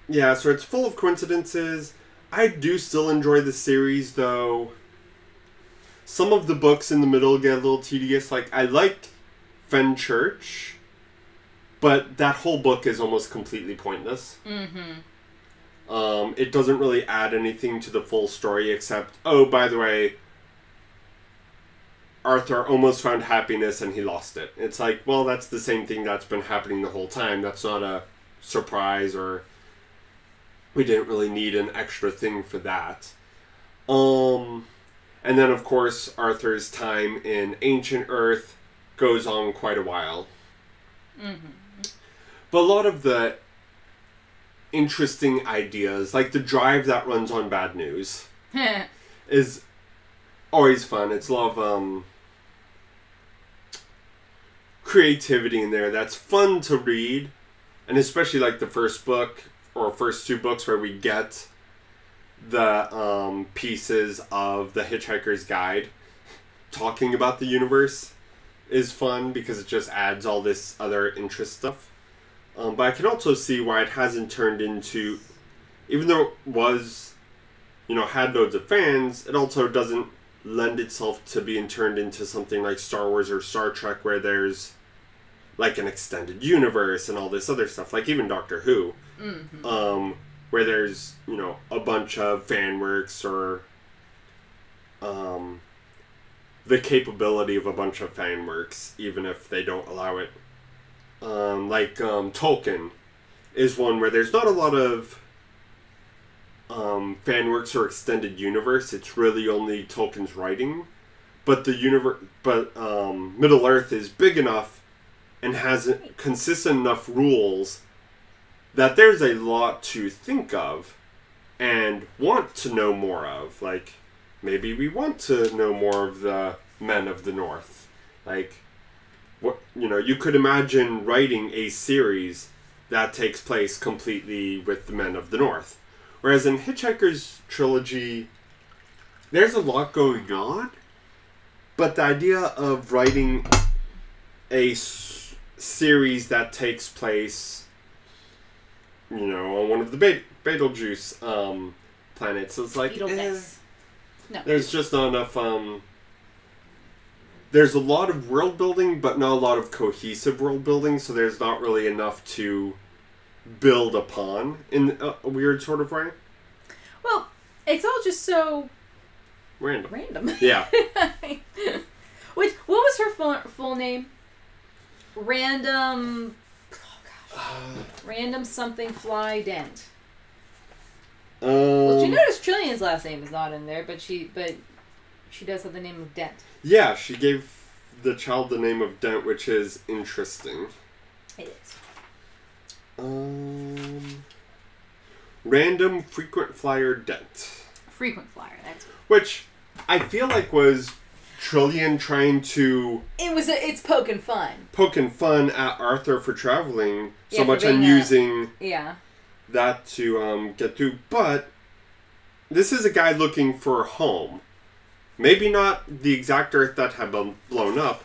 Speaker 1: yeah, so it's full of coincidences. I do still enjoy the series, though. Some of the books in the middle get a little tedious. Like, I like Fenchurch, but that whole book is almost completely pointless. It doesn't really add anything to the full story except, oh, by the way, Arthur almost found happiness and he lost it. It's like, well, that's the same thing that's been happening the whole time. That's not a surprise, or we didn't really need an extra thing for that. And then, of course, Arthur's time in Ancient Earth goes on quite a while. But a lot of the interesting ideas, like the drive that runs on Bad News, is always fun. It's a lot of creativity in there that's fun to read, and especially like the first book or first 2 books where we get the pieces of the Hitchhiker's Guide talking about the universe is fun because it just adds all this other interest stuff. But I can also see why it hasn't turned into, even though it was, had loads of fans, it also doesn't lend itself to being turned into something like Star Wars or Star Trek, where there's like an extended universe and all this other stuff, like even Doctor Who, where there's, a bunch of fan works or the capability of a bunch of fan works, even if they don't allow it. Tolkien is one where there's not a lot of fan works or extended universe. It's really only Tolkien's writing, but the Middle Earth is big enough and has consistent enough rules that there's a lot to think of and want to know more of. Like, maybe we want to know more of the men of the North. Like, what, you know, you could imagine writing a series that takes place completely with the men of the North. Whereas in Hitchhiker's trilogy, there's a lot going on, but the idea of writing a series that takes place, you know, on one of the Betelgeuse planets, it's like,
Speaker 2: No.
Speaker 1: there's just not enough, there's a lot of world building, but not a lot of cohesive world building, so there's not really enough to build upon in a weird sort of way.
Speaker 2: Well, it's all just so
Speaker 1: random. Yeah.
Speaker 2: What was her full name? Random. Oh gosh. Random something fly Dent. Well, you notice Trillian's last name is not in there, but she does have the name of Dent.
Speaker 1: Yeah, she gave the child the name of Dent, which is interesting.
Speaker 2: It is.
Speaker 1: Random frequent flyer Dent.
Speaker 2: Frequent flyer, that's good.
Speaker 1: Which I feel like was Trillian trying to...
Speaker 2: It's poking
Speaker 1: fun at Arthur for traveling so
Speaker 2: for
Speaker 1: much
Speaker 2: being
Speaker 1: and using
Speaker 2: yeah.
Speaker 1: that to get through. But this is a guy looking for a home. Maybe not the exact Earth that had been blown up,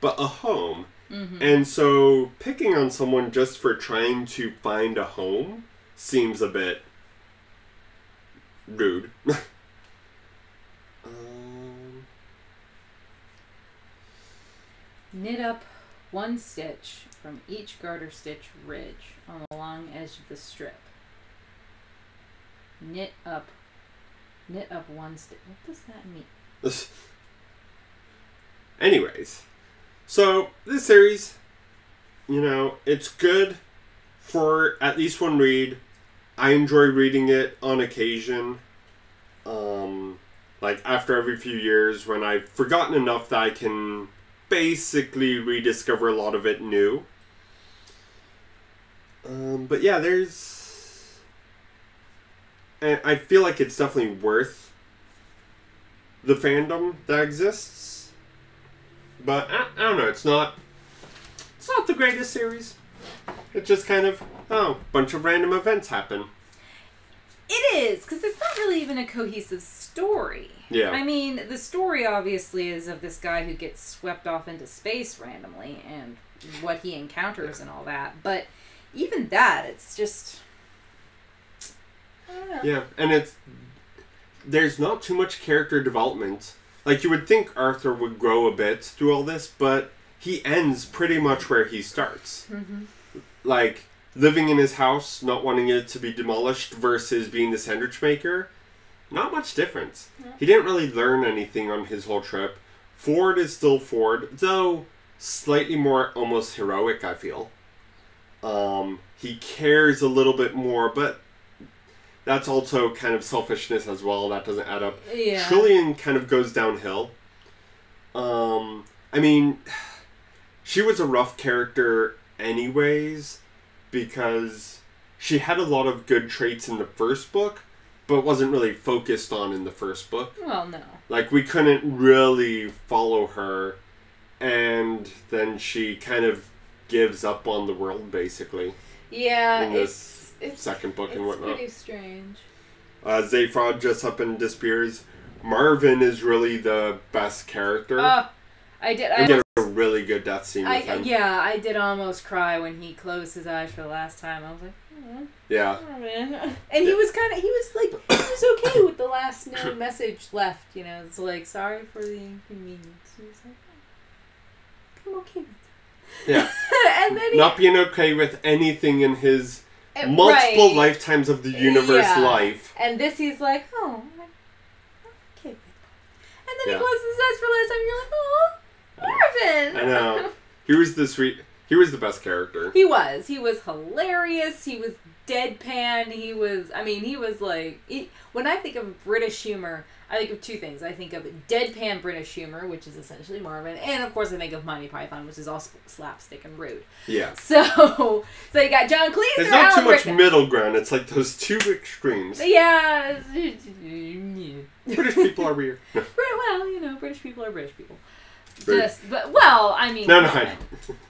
Speaker 1: but a home.
Speaker 2: Mm-hmm.
Speaker 1: And so picking on someone just for trying to find a home seems a bit rude.
Speaker 2: Knit up one stitch from each garter stitch ridge on the long edge of the strip. Knit up one stitch. What does that mean?
Speaker 1: Anyways, so this series, you know, it's good for at least one read. I enjoy reading it on occasion. Like after every few years when I've forgotten enough that I can basically rediscover a lot of it new. But yeah, and I feel like it's definitely worth the fandom that exists. But I don't know, it's not the greatest series. It just kind of, bunch of random events happen.
Speaker 2: It is, because it's not really even a cohesive story.
Speaker 1: Yeah.
Speaker 2: I mean, the story obviously is of this guy who gets swept off into space randomly and what he encounters and all that. But even that, it's just... I don't know.
Speaker 1: Yeah, and there's not too much character development. Like, you would think Arthur would grow a bit through all this, but he ends pretty much where he starts.
Speaker 2: Mm-hmm.
Speaker 1: Like, living in his house, not wanting it to be demolished, versus being the sandwich maker. Not much difference. Yeah. He didn't really learn anything on his whole trip. Ford is still Ford, though slightly more almost heroic, I feel. He cares a little bit more, but that's also kind of selfishness as well. That doesn't add up.
Speaker 2: Yeah.
Speaker 1: Trillian kind of goes downhill. I mean, she was a rough character anyways, because she had a lot of good traits in the first book, but wasn't really focused on in the first book.
Speaker 2: Well, no.
Speaker 1: Like, we couldn't really follow her, and then she kind of gives up on the world, basically.
Speaker 2: Yeah,
Speaker 1: in this second book and whatnot.
Speaker 2: It's pretty strange.
Speaker 1: Zaphod just up and disappears. Marvin is really the best character.
Speaker 2: I did.
Speaker 1: We get a really good death scene with him.
Speaker 2: Yeah, I did almost cry when he closed his eyes for the last time. I was like, oh.
Speaker 1: Yeah.
Speaker 2: Oh, man. And he was okay with the last message left, you know. It's like, sorry for the inconvenience. He was like, oh, I'm okay with that.
Speaker 1: Yeah.
Speaker 2: And then
Speaker 1: not being okay with anything in his multiple lifetimes of the universe life.
Speaker 2: And this he's like, oh, I'm okay with that. And then he closes his eyes for the last time and you're like, oh, Marvin!
Speaker 1: I know. He was the best character.
Speaker 2: He was hilarious. He was deadpan. He was like... when I think of British humor, I think of two things. I think of deadpan British humor, which is essentially Marvin, and of course I think of Monty Python, which is all slapstick and rude.
Speaker 1: Yeah.
Speaker 2: So you got John Cleese.
Speaker 1: There's not too much middle ground. It's like those two extremes.
Speaker 2: Yeah.
Speaker 1: British people are weird. No.
Speaker 2: Well, you know, British people are British people. I mean,
Speaker 1: no,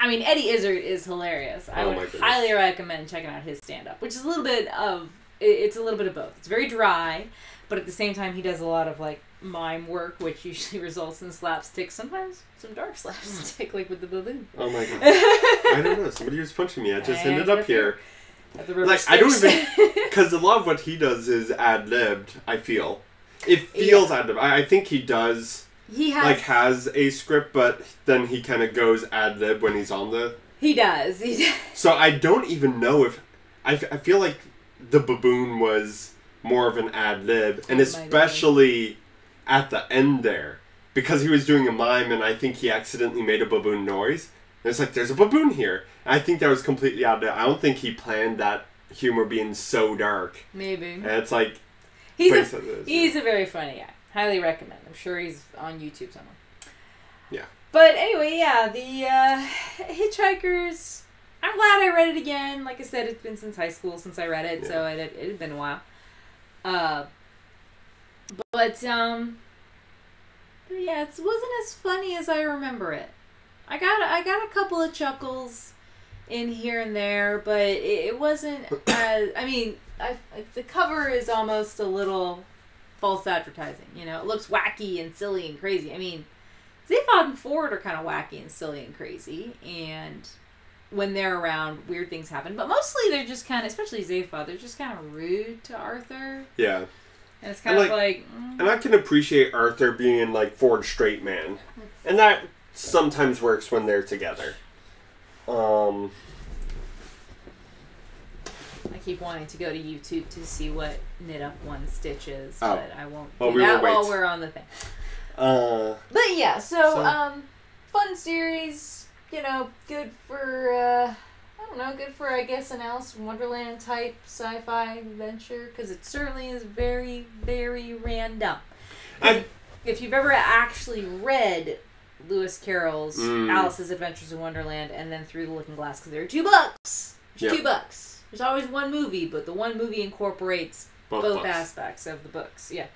Speaker 2: I mean, Eddie Izzard is hilarious. I would highly recommend checking out his stand-up, which is a little bit of both. It's very dry, but at the same time, he does a lot of like mime work, which usually results in slapstick. Sometimes some dark slapstick, like with the baboon.
Speaker 1: Oh my god! I don't know. Somebody was punching me. I just ended up here. Like I don't even because a lot of what he does is ad-libbed. I feel it feels ad-libbed. I think he does. He has a script, but then he kind of goes ad-lib when he's on the...
Speaker 2: He does.
Speaker 1: So I don't even know if... I feel like the baboon was more of an ad-lib, and especially at the end there, because he was doing a mime, and I think he accidentally made a baboon noise. And it's like, there's a baboon here. And I think that was completely ad-lib. I don't think he planned that humor being so dark.
Speaker 2: Maybe.
Speaker 1: And it's like...
Speaker 2: He's a very funny guy. Highly recommend. I'm sure he's on YouTube somewhere.
Speaker 1: Yeah.
Speaker 2: But anyway, yeah, the Hitchhikers. I'm glad I read it again. Like I said, it's been since high school since I read it, so it had been a while. But yeah, it wasn't as funny as I remember it. I got a couple of chuckles in here and there, but it wasn't as. I mean, the cover is almost a little false advertising, you know. It looks wacky and silly and crazy. I mean, Zaphod and Ford are kind of wacky and silly and crazy, and when they're around, weird things happen. But mostly they're just kind of, especially Zaphod, they're just kind of rude to Arthur.
Speaker 1: Yeah.
Speaker 2: And it's kind of like...
Speaker 1: And I can appreciate Arthur being like Ford's straight man. And that sometimes works when they're together.
Speaker 2: I keep wanting to go to YouTube to see what Knit Up One Stitch is, but I won't do that while we're on the thing. But yeah, so fun series, you know, good for, I don't know, good for, I guess, an Alice in Wonderland type sci-fi adventure, because it certainly is very, very random. If you've ever actually read Lewis Carroll's Alice's Adventures in Wonderland and then Through the Looking Glass, because there are 2 books. There's 2 books. There's always one movie, but the one movie incorporates both aspects of the books. Yeah.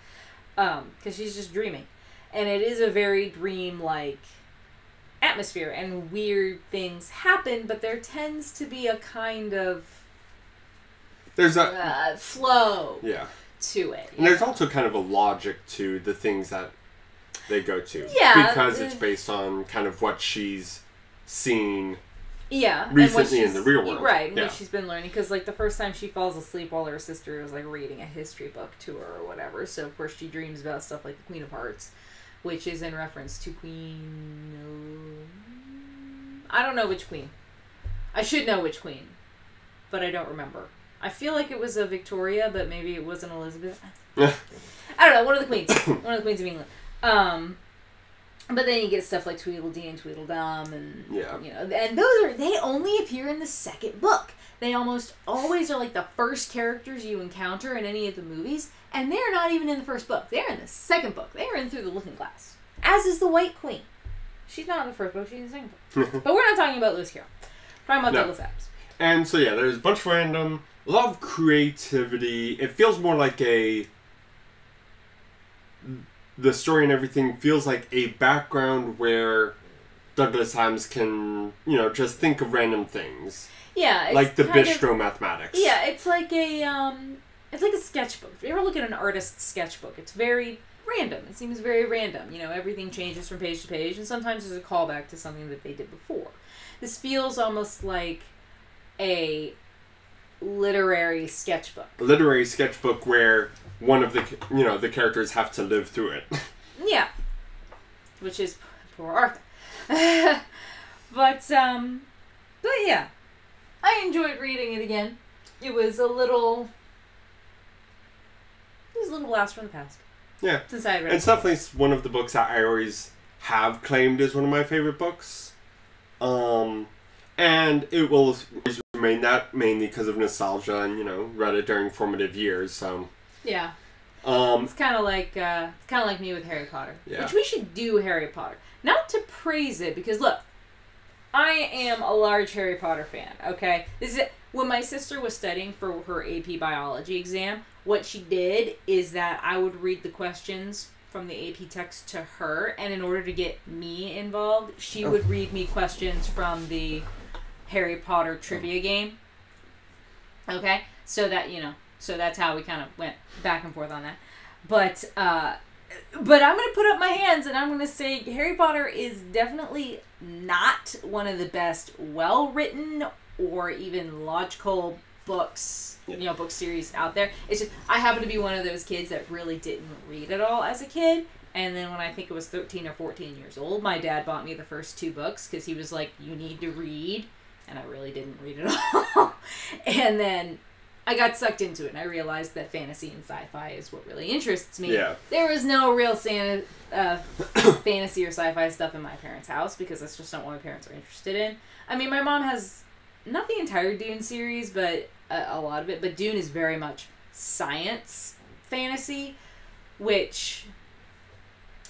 Speaker 2: Because she's just dreaming. And it is a very dream-like atmosphere, and weird things happen, but there tends to be a kind of
Speaker 1: there's a
Speaker 2: flow to it.
Speaker 1: And there's also kind of a logic to the things that they go to.
Speaker 2: Yeah.
Speaker 1: Because it's based on kind of what she's seen
Speaker 2: Yeah.
Speaker 1: recently in the real world.
Speaker 2: Right, and what she's been learning. Because, like, the first time she falls asleep while her sister is, like, reading a history book to her or whatever. So, of course, she dreams about stuff like the Queen of Hearts, which is in reference to Queen... I don't know which queen. I should know which queen, but I don't remember. I feel like it was a Victoria, but maybe it wasn't Elizabeth. I don't know, one of the queens. One of the queens of England. But then you get stuff like Tweedledee and Tweedledum, and you know, and they only appear in the second book. They almost always are like the first characters you encounter in any of the movies, and they're not even in the first book. They're in the second book. They are in Through the Looking Glass. As is the White Queen. She's not in the first book, she's in the second book. But we're not talking about Lewis Carroll. We're talking about Douglas Adams. And
Speaker 1: so yeah, there's a bunch of random, a lot of creativity. It feels more like the story and everything feels like a background where Douglas Adams can, you know, just think of random things.
Speaker 2: Yeah, it's
Speaker 1: like the bistro mathematics.
Speaker 2: Yeah, it's like a sketchbook. If you ever look at an artist's sketchbook, it's very random. It seems very random. You know, everything changes from page to page, and sometimes there's a callback to something that they did before. This feels almost like a literary sketchbook. A literary sketchbook where one of the, you know, the characters have to live through it. Yeah. Which is poor Arthur. But yeah. I enjoyed reading it again. It was a little blast from the past. Yeah. Since I read it. It's definitely one of the books that I always have claimed as one of my favorite books. And it will always remain that, mainly because of nostalgia and, you know, read it during formative years, so. Yeah. It's kind of like me with Harry Potter, which we should do Harry Potter. Not to praise it, because look, I am a large Harry Potter fan. Okay, this is it. When my sister was studying for her AP biology exam, what she did is that I would read the questions from the AP text to her, and in order to get me involved, she would read me questions from the Harry Potter trivia game. Okay, so that's how we kind of went back and forth on that. But I'm gonna put up my hands and I'm gonna say Harry Potter is definitely not one of the best well-written or even logical books, book series out there. It's just, I happen to be one of those kids that really didn't read at all as a kid. And then when I think it was 13 or 14 years old, my dad bought me the first 2 books because he was like, you need to read. And I really didn't read at all. And then I got sucked into it and I realized that fantasy and sci-fi is what really interests me.
Speaker 1: Yeah.
Speaker 2: There was no real fantasy or sci-fi stuff in my parents' house because that's just not what my parents are interested in. I mean, my mom has not the entire Dune series, but a lot of it. But Dune is very much science fantasy, which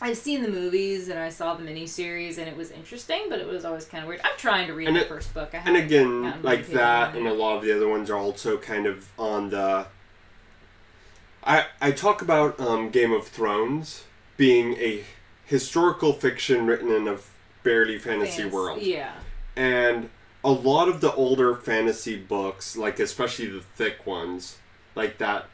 Speaker 2: I've seen the movies and I saw the miniseries and it was interesting, but it was always kind of weird. I'm trying to read the first book.
Speaker 1: And again, like that and a lot of the other ones are also kind of on the... I talk about Game of Thrones being a historical fiction written in a barely fantasy world.
Speaker 2: Yeah.
Speaker 1: And a lot of the older fantasy books, like especially the thick ones, like that,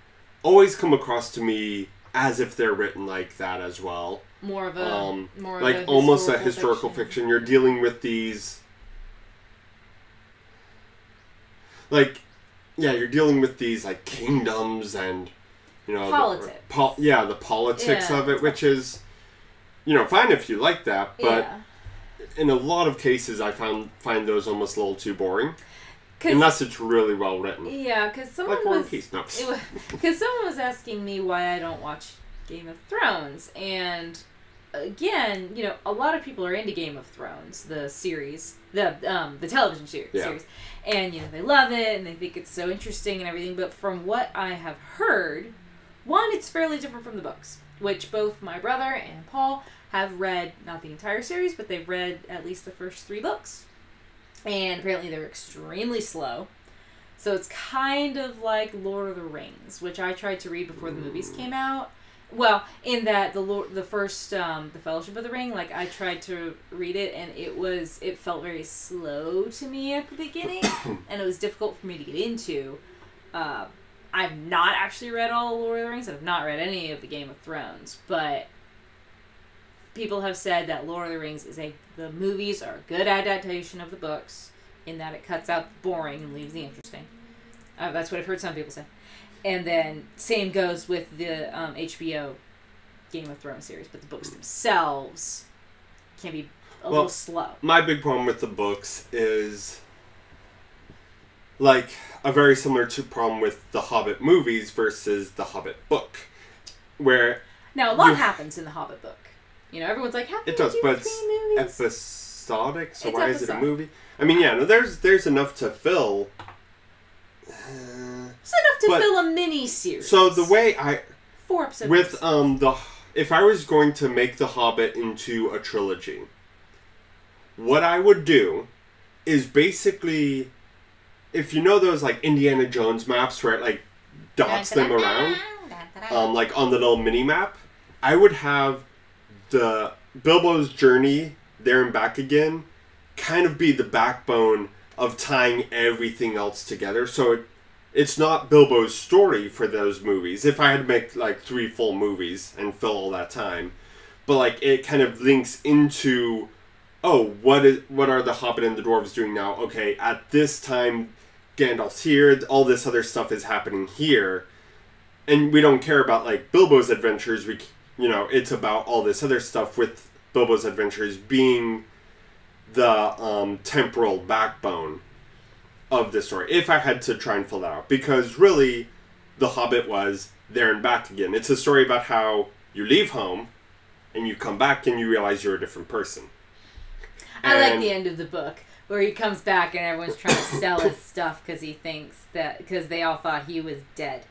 Speaker 1: always come across to me as if they're written like that as well.
Speaker 2: More of a
Speaker 1: almost a historical fiction. You're dealing with these, you're dealing with these like kingdoms and
Speaker 2: politics.
Speaker 1: The politics of it, which is fine if you like that, but in a lot of cases I find those almost a little too boring. Unless it's really well written.
Speaker 2: Yeah, because someone was asking me why I don't watch Game of Thrones, and again, a lot of people are into Game of Thrones, the series, the television series, and they love it and they think it's so interesting and everything. But from what I have heard, one, it's fairly different from the books, which both my brother and Paul have read, not the entire series, but they've read at least the first 3 books. And apparently they're extremely slow. So it's kind of like Lord of the Rings, which I tried to read before the movies came out. Well, in that the first the Fellowship of the Ring, like I tried to read it and it felt very slow to me at the beginning and it was difficult for me to get into. I've not actually read all of Lord of the Rings. I've not read any of the Game of Thrones, but people have said that Lord of the Rings the movies are a good adaptation of the books in that it cuts out the boring and leaves the interesting. That's what I've heard some people say. And then same goes with the HBO Game of Thrones series, but the books themselves can be a little slow. My
Speaker 1: big problem with the books is like a very similar problem with the Hobbit movies versus the Hobbit book, where
Speaker 2: now a lot happens in the Hobbit book. Everyone's like, how can
Speaker 1: it does, but it's episodic, so why is it a movie? I mean, there's enough to fill.
Speaker 2: It's enough to fill a mini-series.
Speaker 1: So the way
Speaker 2: 4 episodes.
Speaker 1: With, if I was going to make The Hobbit into a trilogy, what I would do is basically, if you know those, like, Indiana Jones maps where it, like, dots them around, like, on the little mini-map, I would have the Bilbo's journey there and back again kind of be the backbone of tying everything else together. So it's not Bilbo's story for those movies. If I had to make like 3 full movies and fill all that time, but like it kind of links into, what are the Hobbit and the dwarves doing now? Okay, at this time Gandalf's here, all this other stuff is happening here, and we don't care about like Bilbo's adventures. It's about all this other stuff with Bilbo's adventures being the temporal backbone of the story. If I had to try and fill that out. Because really, The Hobbit was there and back again. It's a story about how you leave home and you come back and you realize you're a different person.
Speaker 2: I like the end of the book where he comes back and everyone's trying to sell his stuff because he thinks because they all thought he was dead.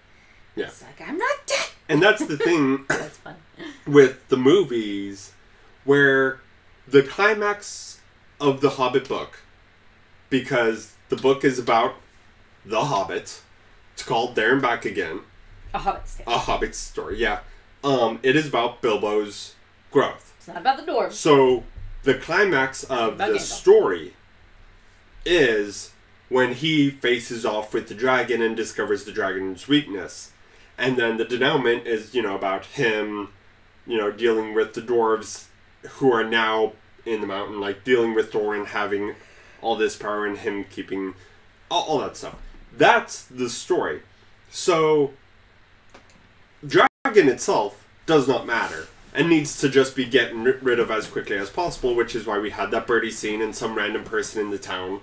Speaker 1: Yeah.
Speaker 2: It's like, I'm not dead.
Speaker 1: And that's the thing
Speaker 2: That's fun.
Speaker 1: with the movies, where the climax of the Hobbit book, because the book is about the Hobbit, it's called There and Back Again.
Speaker 2: A Hobbit story.
Speaker 1: A Hobbit story, yeah. It is about Bilbo's growth.
Speaker 2: It's not about the dwarves.
Speaker 1: So, the climax of the story is when he faces off with the dragon and discovers the dragon's weakness. And then the denouement is, about him, dealing with the dwarves who are now in the mountain, like dealing with Thorin having all this power and him keeping all that stuff. That's the story. So, dragon itself does not matter and needs to just be getting rid of as quickly as possible, which is why we had that birdie scene and some random person in the town.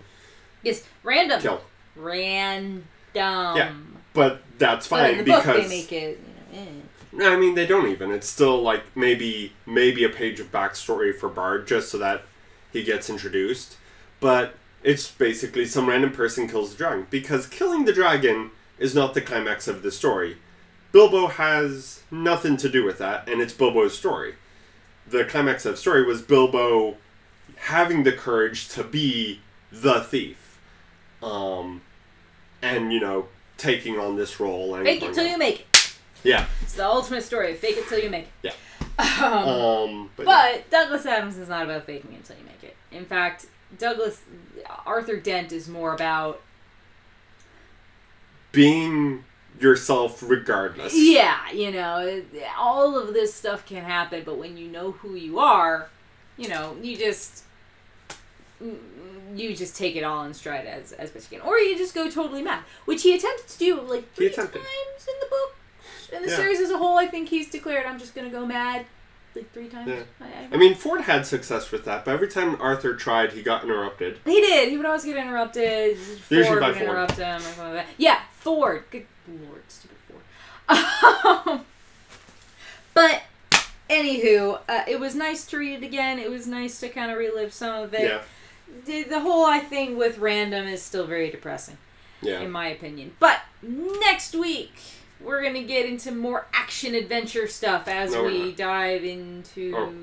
Speaker 2: Yes, random.
Speaker 1: Kill.
Speaker 2: Random.
Speaker 1: Yeah, but that's fine
Speaker 2: in the
Speaker 1: because
Speaker 2: book they make it.
Speaker 1: I mean, they don't even. It's still like maybe a page of backstory for Bard just so that he gets introduced. But it's basically some random person kills the dragon, because killing the dragon is not the climax of the story. Bilbo has nothing to do with that, and it's Bilbo's story. The climax of the story was Bilbo having the courage to be the thief. And, taking on this role. And
Speaker 2: fake it till you make it.
Speaker 1: Yeah.
Speaker 2: It's the ultimate story. Fake it till you make it.
Speaker 1: Yeah.
Speaker 2: But Douglas Adams is not about faking it till you make it. In fact, Arthur Dent is more about
Speaker 1: being yourself regardless.
Speaker 2: Yeah, all of this stuff can happen, but when you know who you are, you just take it all in stride as best you can. Or you just go totally mad, which he attempted to do like 3 times in the book. In the series as a whole, I think he's declared, I'm just going to go mad like 3 times.
Speaker 1: Yeah. I mean, Ford had success with that, but every time Arthur tried, he got interrupted.
Speaker 2: He did. He would always get interrupted. Ford would interrupt him or something like that. Yeah, Ford. Good lord, stupid Ford. But, anywho, it was nice to read it again. It was nice to kind of relive some of it.
Speaker 1: Yeah.
Speaker 2: The whole thing with random is still very depressing, in my opinion. But next week, we're going to get into more action-adventure stuff as we dive into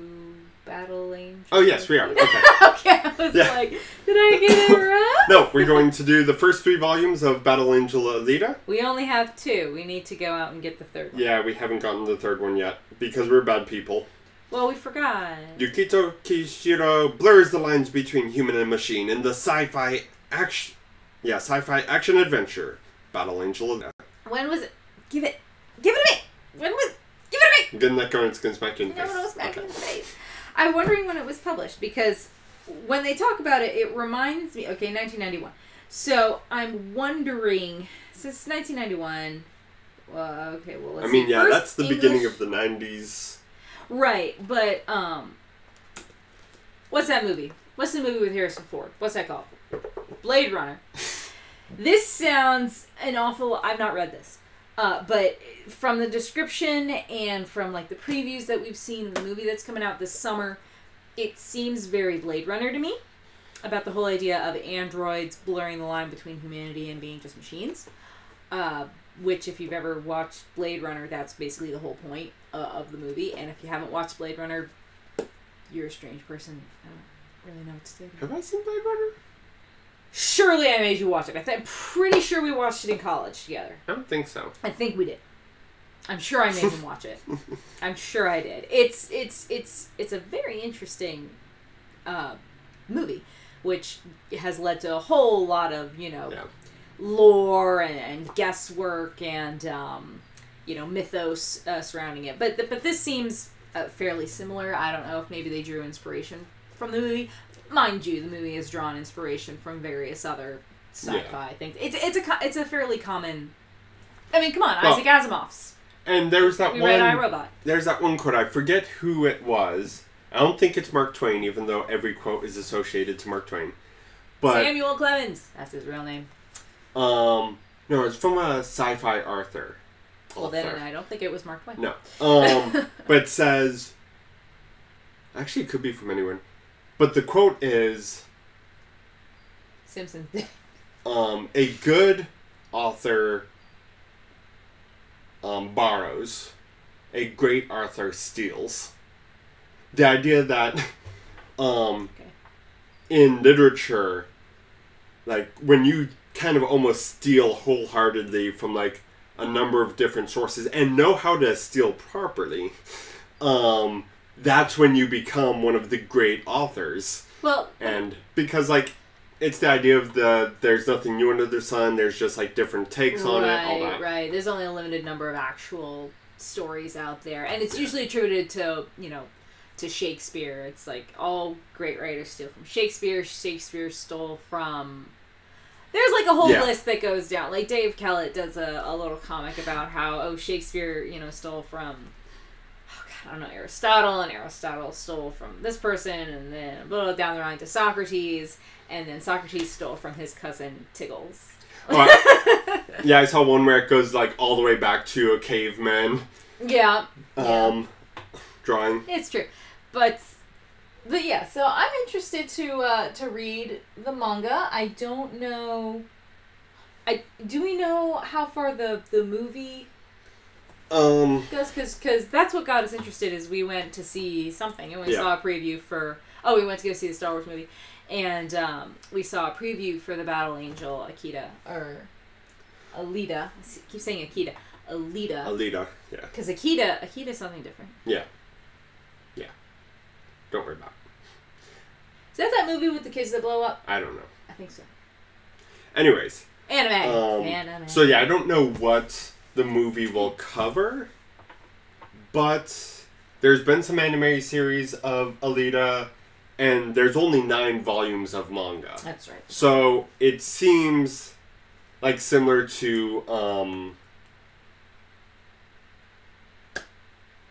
Speaker 2: Battle Angel.
Speaker 1: Oh, yes, we are. Okay.
Speaker 2: Okay, I was like, did I get it right?
Speaker 1: No, we're going to do the first 3 volumes of Battle Angel Alita.
Speaker 2: We only have 2. We need to go out and get the 3rd one.
Speaker 1: Yeah, we haven't gotten the 3rd one yet, because we're bad people.
Speaker 2: Well, we forgot.
Speaker 1: Yukito Kishiro blurs the lines between human and machine in the sci-fi action-adventure Battle Angel Alita.
Speaker 2: When was it? Give it to me! When was... Give it to me!
Speaker 1: Getting that going, it's going to smack you in the face.
Speaker 2: No, smack you in the face. I'm wondering when it was published, because when they talk about it, it reminds me... Okay, 1991. So, I'm wondering... Since 1991... okay, well, let's see.
Speaker 1: Yeah, that's the beginning of the 90s.
Speaker 2: Right, but, what's that movie? What's the movie with Harrison Ford? What's that called? Blade Runner. This sounds an awful... I've not read this. But from the description and from, the previews that we've seen of the movie that's coming out this summer, it seems very Blade Runner to me. About the whole idea of androids blurring the line between humanity and being just machines. Which, if you've ever watched Blade Runner, that's basically the whole point of the movie. And if you haven't watched Blade Runner, you're a strange person. I don't really know what to say.
Speaker 1: Have I seen Blade Runner?
Speaker 2: Surely I made you watch it. I'm pretty sure we watched it in college together.
Speaker 1: I don't think so.
Speaker 2: I think we did. I'm sure I made him watch it. I'm sure I did. It's a very interesting movie, which has led to a whole lot of lore and guesswork and mythos surrounding it. But this seems fairly similar. I don't know if maybe they drew inspiration from the movie. Mind you, the movie has drawn inspiration from various other sci-fi things. It's a fairly common... I mean, come on, Isaac Asimov's.
Speaker 1: And there's that
Speaker 2: We read iRobot.
Speaker 1: There's that one quote. I forget who it was. I don't think it's Mark Twain, even though every quote is associated to Mark Twain. But
Speaker 2: Samuel Clemens. That's his real name.
Speaker 1: No, it's from a sci-fi author.
Speaker 2: Well, then I don't think it was Mark Twain.
Speaker 1: No. But it says... Actually, it could be from anyone. But the quote is...
Speaker 2: Simpsons.
Speaker 1: A good author borrows, a great author steals. The idea that in literature, like when you kind of almost steal wholeheartedly from like a number of different sources and know how to steal properly, that's when you become one of the great authors.
Speaker 2: Well,
Speaker 1: and because like it's the idea of there's nothing new under the sun, there's just like different takes on it, all that.
Speaker 2: Right. There's only a limited number of actual stories out there, and it's usually attributed to, to Shakespeare. It's like all great writers steal from Shakespeare. Shakespeare stole from... There's like a whole list that goes down. Like Dave Kellett does a little comic about how, Shakespeare, stole from, I don't know, Aristotle, and Aristotle stole from this person, and then blah, down the line to Socrates, and then Socrates stole from his cousin Tiggles.
Speaker 1: Yeah, I saw one where it goes like all the way back to a caveman.
Speaker 2: Yeah.
Speaker 1: Drawing.
Speaker 2: It's true. But yeah, so I'm interested to read the manga. I don't know. Do we know how far the movie goes? Because that's what got us interested. Is we went to see something and we saw a preview for. Oh, we went to go see the Star Wars movie, and we saw a preview for the Battle Angel Akita or Alita. I keep saying Akita. Alita.
Speaker 1: Alita. Yeah.
Speaker 2: Because Akita is something different.
Speaker 1: Yeah. Yeah. Don't worry about it.
Speaker 2: Is that movie with the kids that blow up?
Speaker 1: I don't know.
Speaker 2: I think so.
Speaker 1: Anyways.
Speaker 2: Anime.
Speaker 1: So yeah, I don't know what the movie will cover, but there's been some anime series of Alita, and there's only 9 volumes of manga.
Speaker 2: That's right.
Speaker 1: So it seems like similar to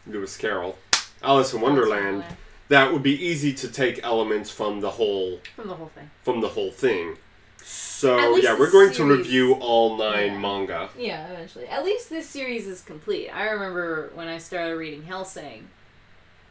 Speaker 1: Lewis Carroll, Alice in Wonderland. That would be easy to take elements from the whole thing. So yeah, we're going to review all 9 manga.
Speaker 2: Yeah, eventually. At least this series is complete. I remember when I started reading Hellsing,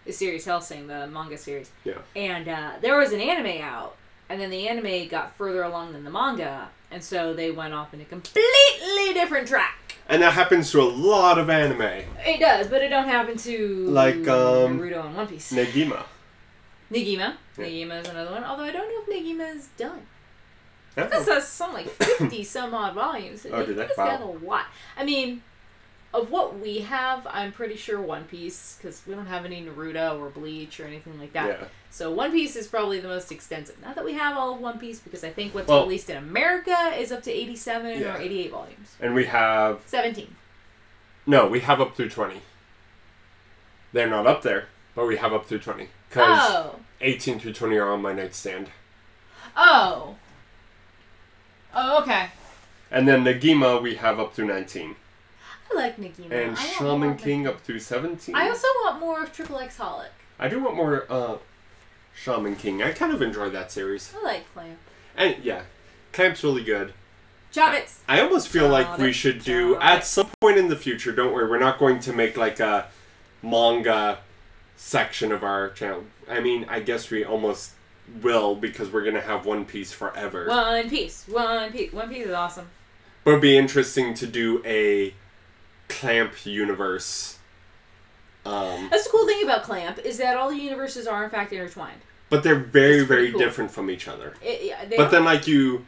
Speaker 2: the series Hellsing, the manga series.
Speaker 1: Yeah.
Speaker 2: And there was an anime out, and then the anime got further along than the manga, and so they went off in a completely different track. And
Speaker 1: that happens to a lot of anime.
Speaker 2: It does, but it don't happen to Naruto and One Piece.
Speaker 1: Negima.
Speaker 2: Yeah. Negima is another one, although I don't know if Negima is done. This has some 50 some odd volumes.
Speaker 1: Oh, did that?
Speaker 2: It's got a lot. I mean, of what we have, I'm pretty sure One Piece, because we don't have any Naruto or Bleach or anything like that.
Speaker 1: Yeah.
Speaker 2: So One Piece is probably the most extensive. Not that we have all of One Piece, because I think what's released in America is up to 87 or 88 volumes.
Speaker 1: And we have...
Speaker 2: 17.
Speaker 1: No, we have up through 20. They're not up there, but we have up through 20. Because 18 through 20 are on my nightstand.
Speaker 2: Oh, okay.
Speaker 1: And then Negima, we have up through 19.
Speaker 2: I like Negima.
Speaker 1: And Shaman King up through 17.
Speaker 2: I also want more of Triple X Holic.
Speaker 1: I do want more Shaman King. I kind of enjoy that series.
Speaker 2: I like Clamp.
Speaker 1: And yeah, Clamp's really good.
Speaker 2: Chobbits.
Speaker 1: I almost feel like we should do, at some point in the future, don't worry, we're not going to make like a manga section of our channel. I mean, I guess we almost will, because we're going to have One Piece forever.
Speaker 2: One Piece is awesome.
Speaker 1: But it'd be interesting to do a Clamp universe.
Speaker 2: That's the cool thing about Clamp, is that all the universes are in fact intertwined.
Speaker 1: But they're very, very cool. Different from each other. But then like you...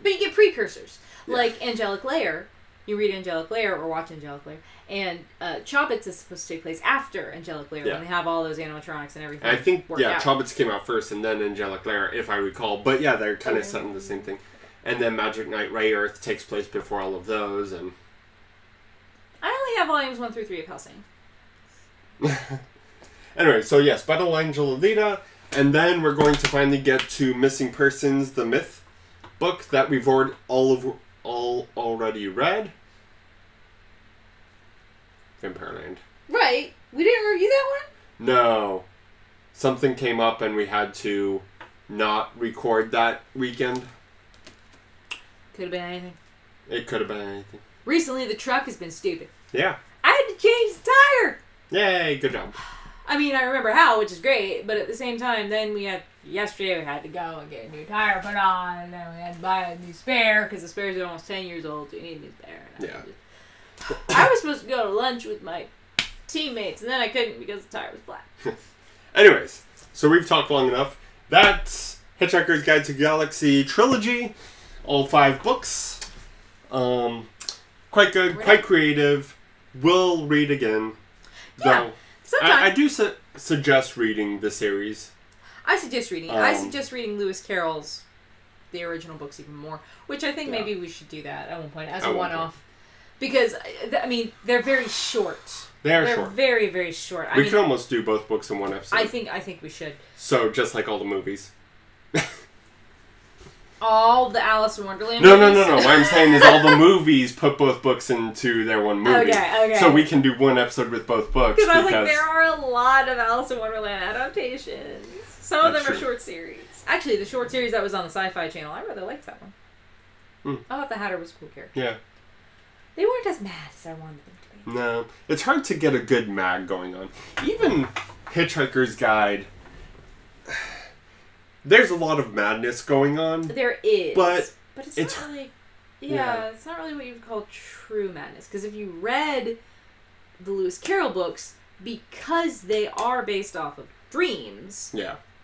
Speaker 2: But you get precursors. Yeah. Like Angelic Layer. You read Angelic Layer or watch Angelic Layer. And Chobbits is supposed to take place after Angelic Layer, when they have all those animatronics and everything.
Speaker 1: I think, Chobbits came out first and then Angelic Layer, if I recall. But yeah, they're kind of set in the same thing. And then Magic Knight Ray Earth takes place before all of those. And
Speaker 2: I only have volumes 1 through 3 of Hellsing.
Speaker 1: Anyway, so yes, Battle Angel Alita. And then we're going to finally get to Missing Persons, the Myth book that we've already read. Vampireland.
Speaker 2: Right. We didn't review that one?
Speaker 1: No. Something came up and we had to not record that weekend.
Speaker 2: Could have been anything.
Speaker 1: It could have been anything.
Speaker 2: Recently, the truck has been stupid.
Speaker 1: Yeah.
Speaker 2: I had to change the tire!
Speaker 1: Yay, good job.
Speaker 2: I mean, I remember how, which is great, but at the same time, then yesterday we had to go and get a new tire put on, and then we had to buy a new spare, because the spares are almost 10 years old, so you need a new spare.
Speaker 1: Yeah.
Speaker 2: I was supposed to go to lunch with my teammates, and then I couldn't because the tire was flat.
Speaker 1: Anyways, so we've talked long enough. That's Hitchhiker's Guide to Galaxy Trilogy. All 5 books. Quite good, quite creative. Will read again.
Speaker 2: Yeah,
Speaker 1: though I do suggest reading the series.
Speaker 2: I suggest reading. I suggest reading Lewis Carroll's the original books even more, which I think maybe we should do that at one point as a one-off. Because I mean, they're very short. They're short. Very, very short.
Speaker 1: We could almost do both books in one episode.
Speaker 2: I think we should.
Speaker 1: So just like all the movies.
Speaker 2: All the Alice in Wonderland
Speaker 1: movies?
Speaker 2: No.
Speaker 1: What I'm saying is all the movies put both books into their one movie.
Speaker 2: Okay.
Speaker 1: So we can do one episode with both books.
Speaker 2: Because I was like, there are a lot of Alice in Wonderland adaptations. Some of them are short series. Actually, the short series that was on the Sci-Fi Channel, I really liked that one. I thought the Hatter was a cool character.
Speaker 1: Yeah.
Speaker 2: They weren't as mad as I wanted them to be.
Speaker 1: No. It's hard to get a good mag going on. Even Hitchhiker's Guide... There's a lot of madness going on.
Speaker 2: There is.
Speaker 1: But
Speaker 2: it's not really... Yeah, it's not really what you would call true madness. Because if you read the Lewis Carroll books, because they are based off of dreams,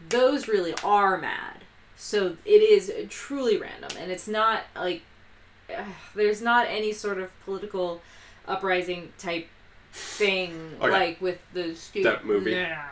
Speaker 2: those really are mad. So it is truly random. And it's not like... there's not any sort of political uprising type thing like with the...
Speaker 1: That movie. Yeah.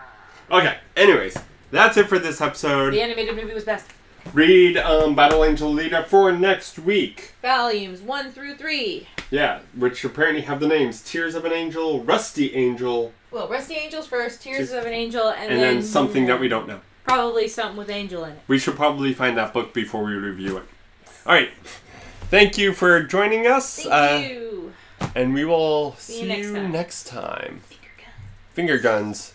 Speaker 1: Okay, anyways... That's it for this episode.
Speaker 2: The animated movie was best.
Speaker 1: Read Battle Angel Leader for next week.
Speaker 2: Volumes 1 through 3.
Speaker 1: Yeah, which apparently have the names Tears of an Angel, Rusty Angel.
Speaker 2: Well, Rusty Angel's first, Tears of an Angel, and
Speaker 1: then something that we don't know.
Speaker 2: Probably something with Angel in it.
Speaker 1: We should probably find that book before we review it. Alright. Thank you for joining us.
Speaker 2: Thank you.
Speaker 1: And we will see you next time.
Speaker 2: Finger guns.
Speaker 1: Finger guns.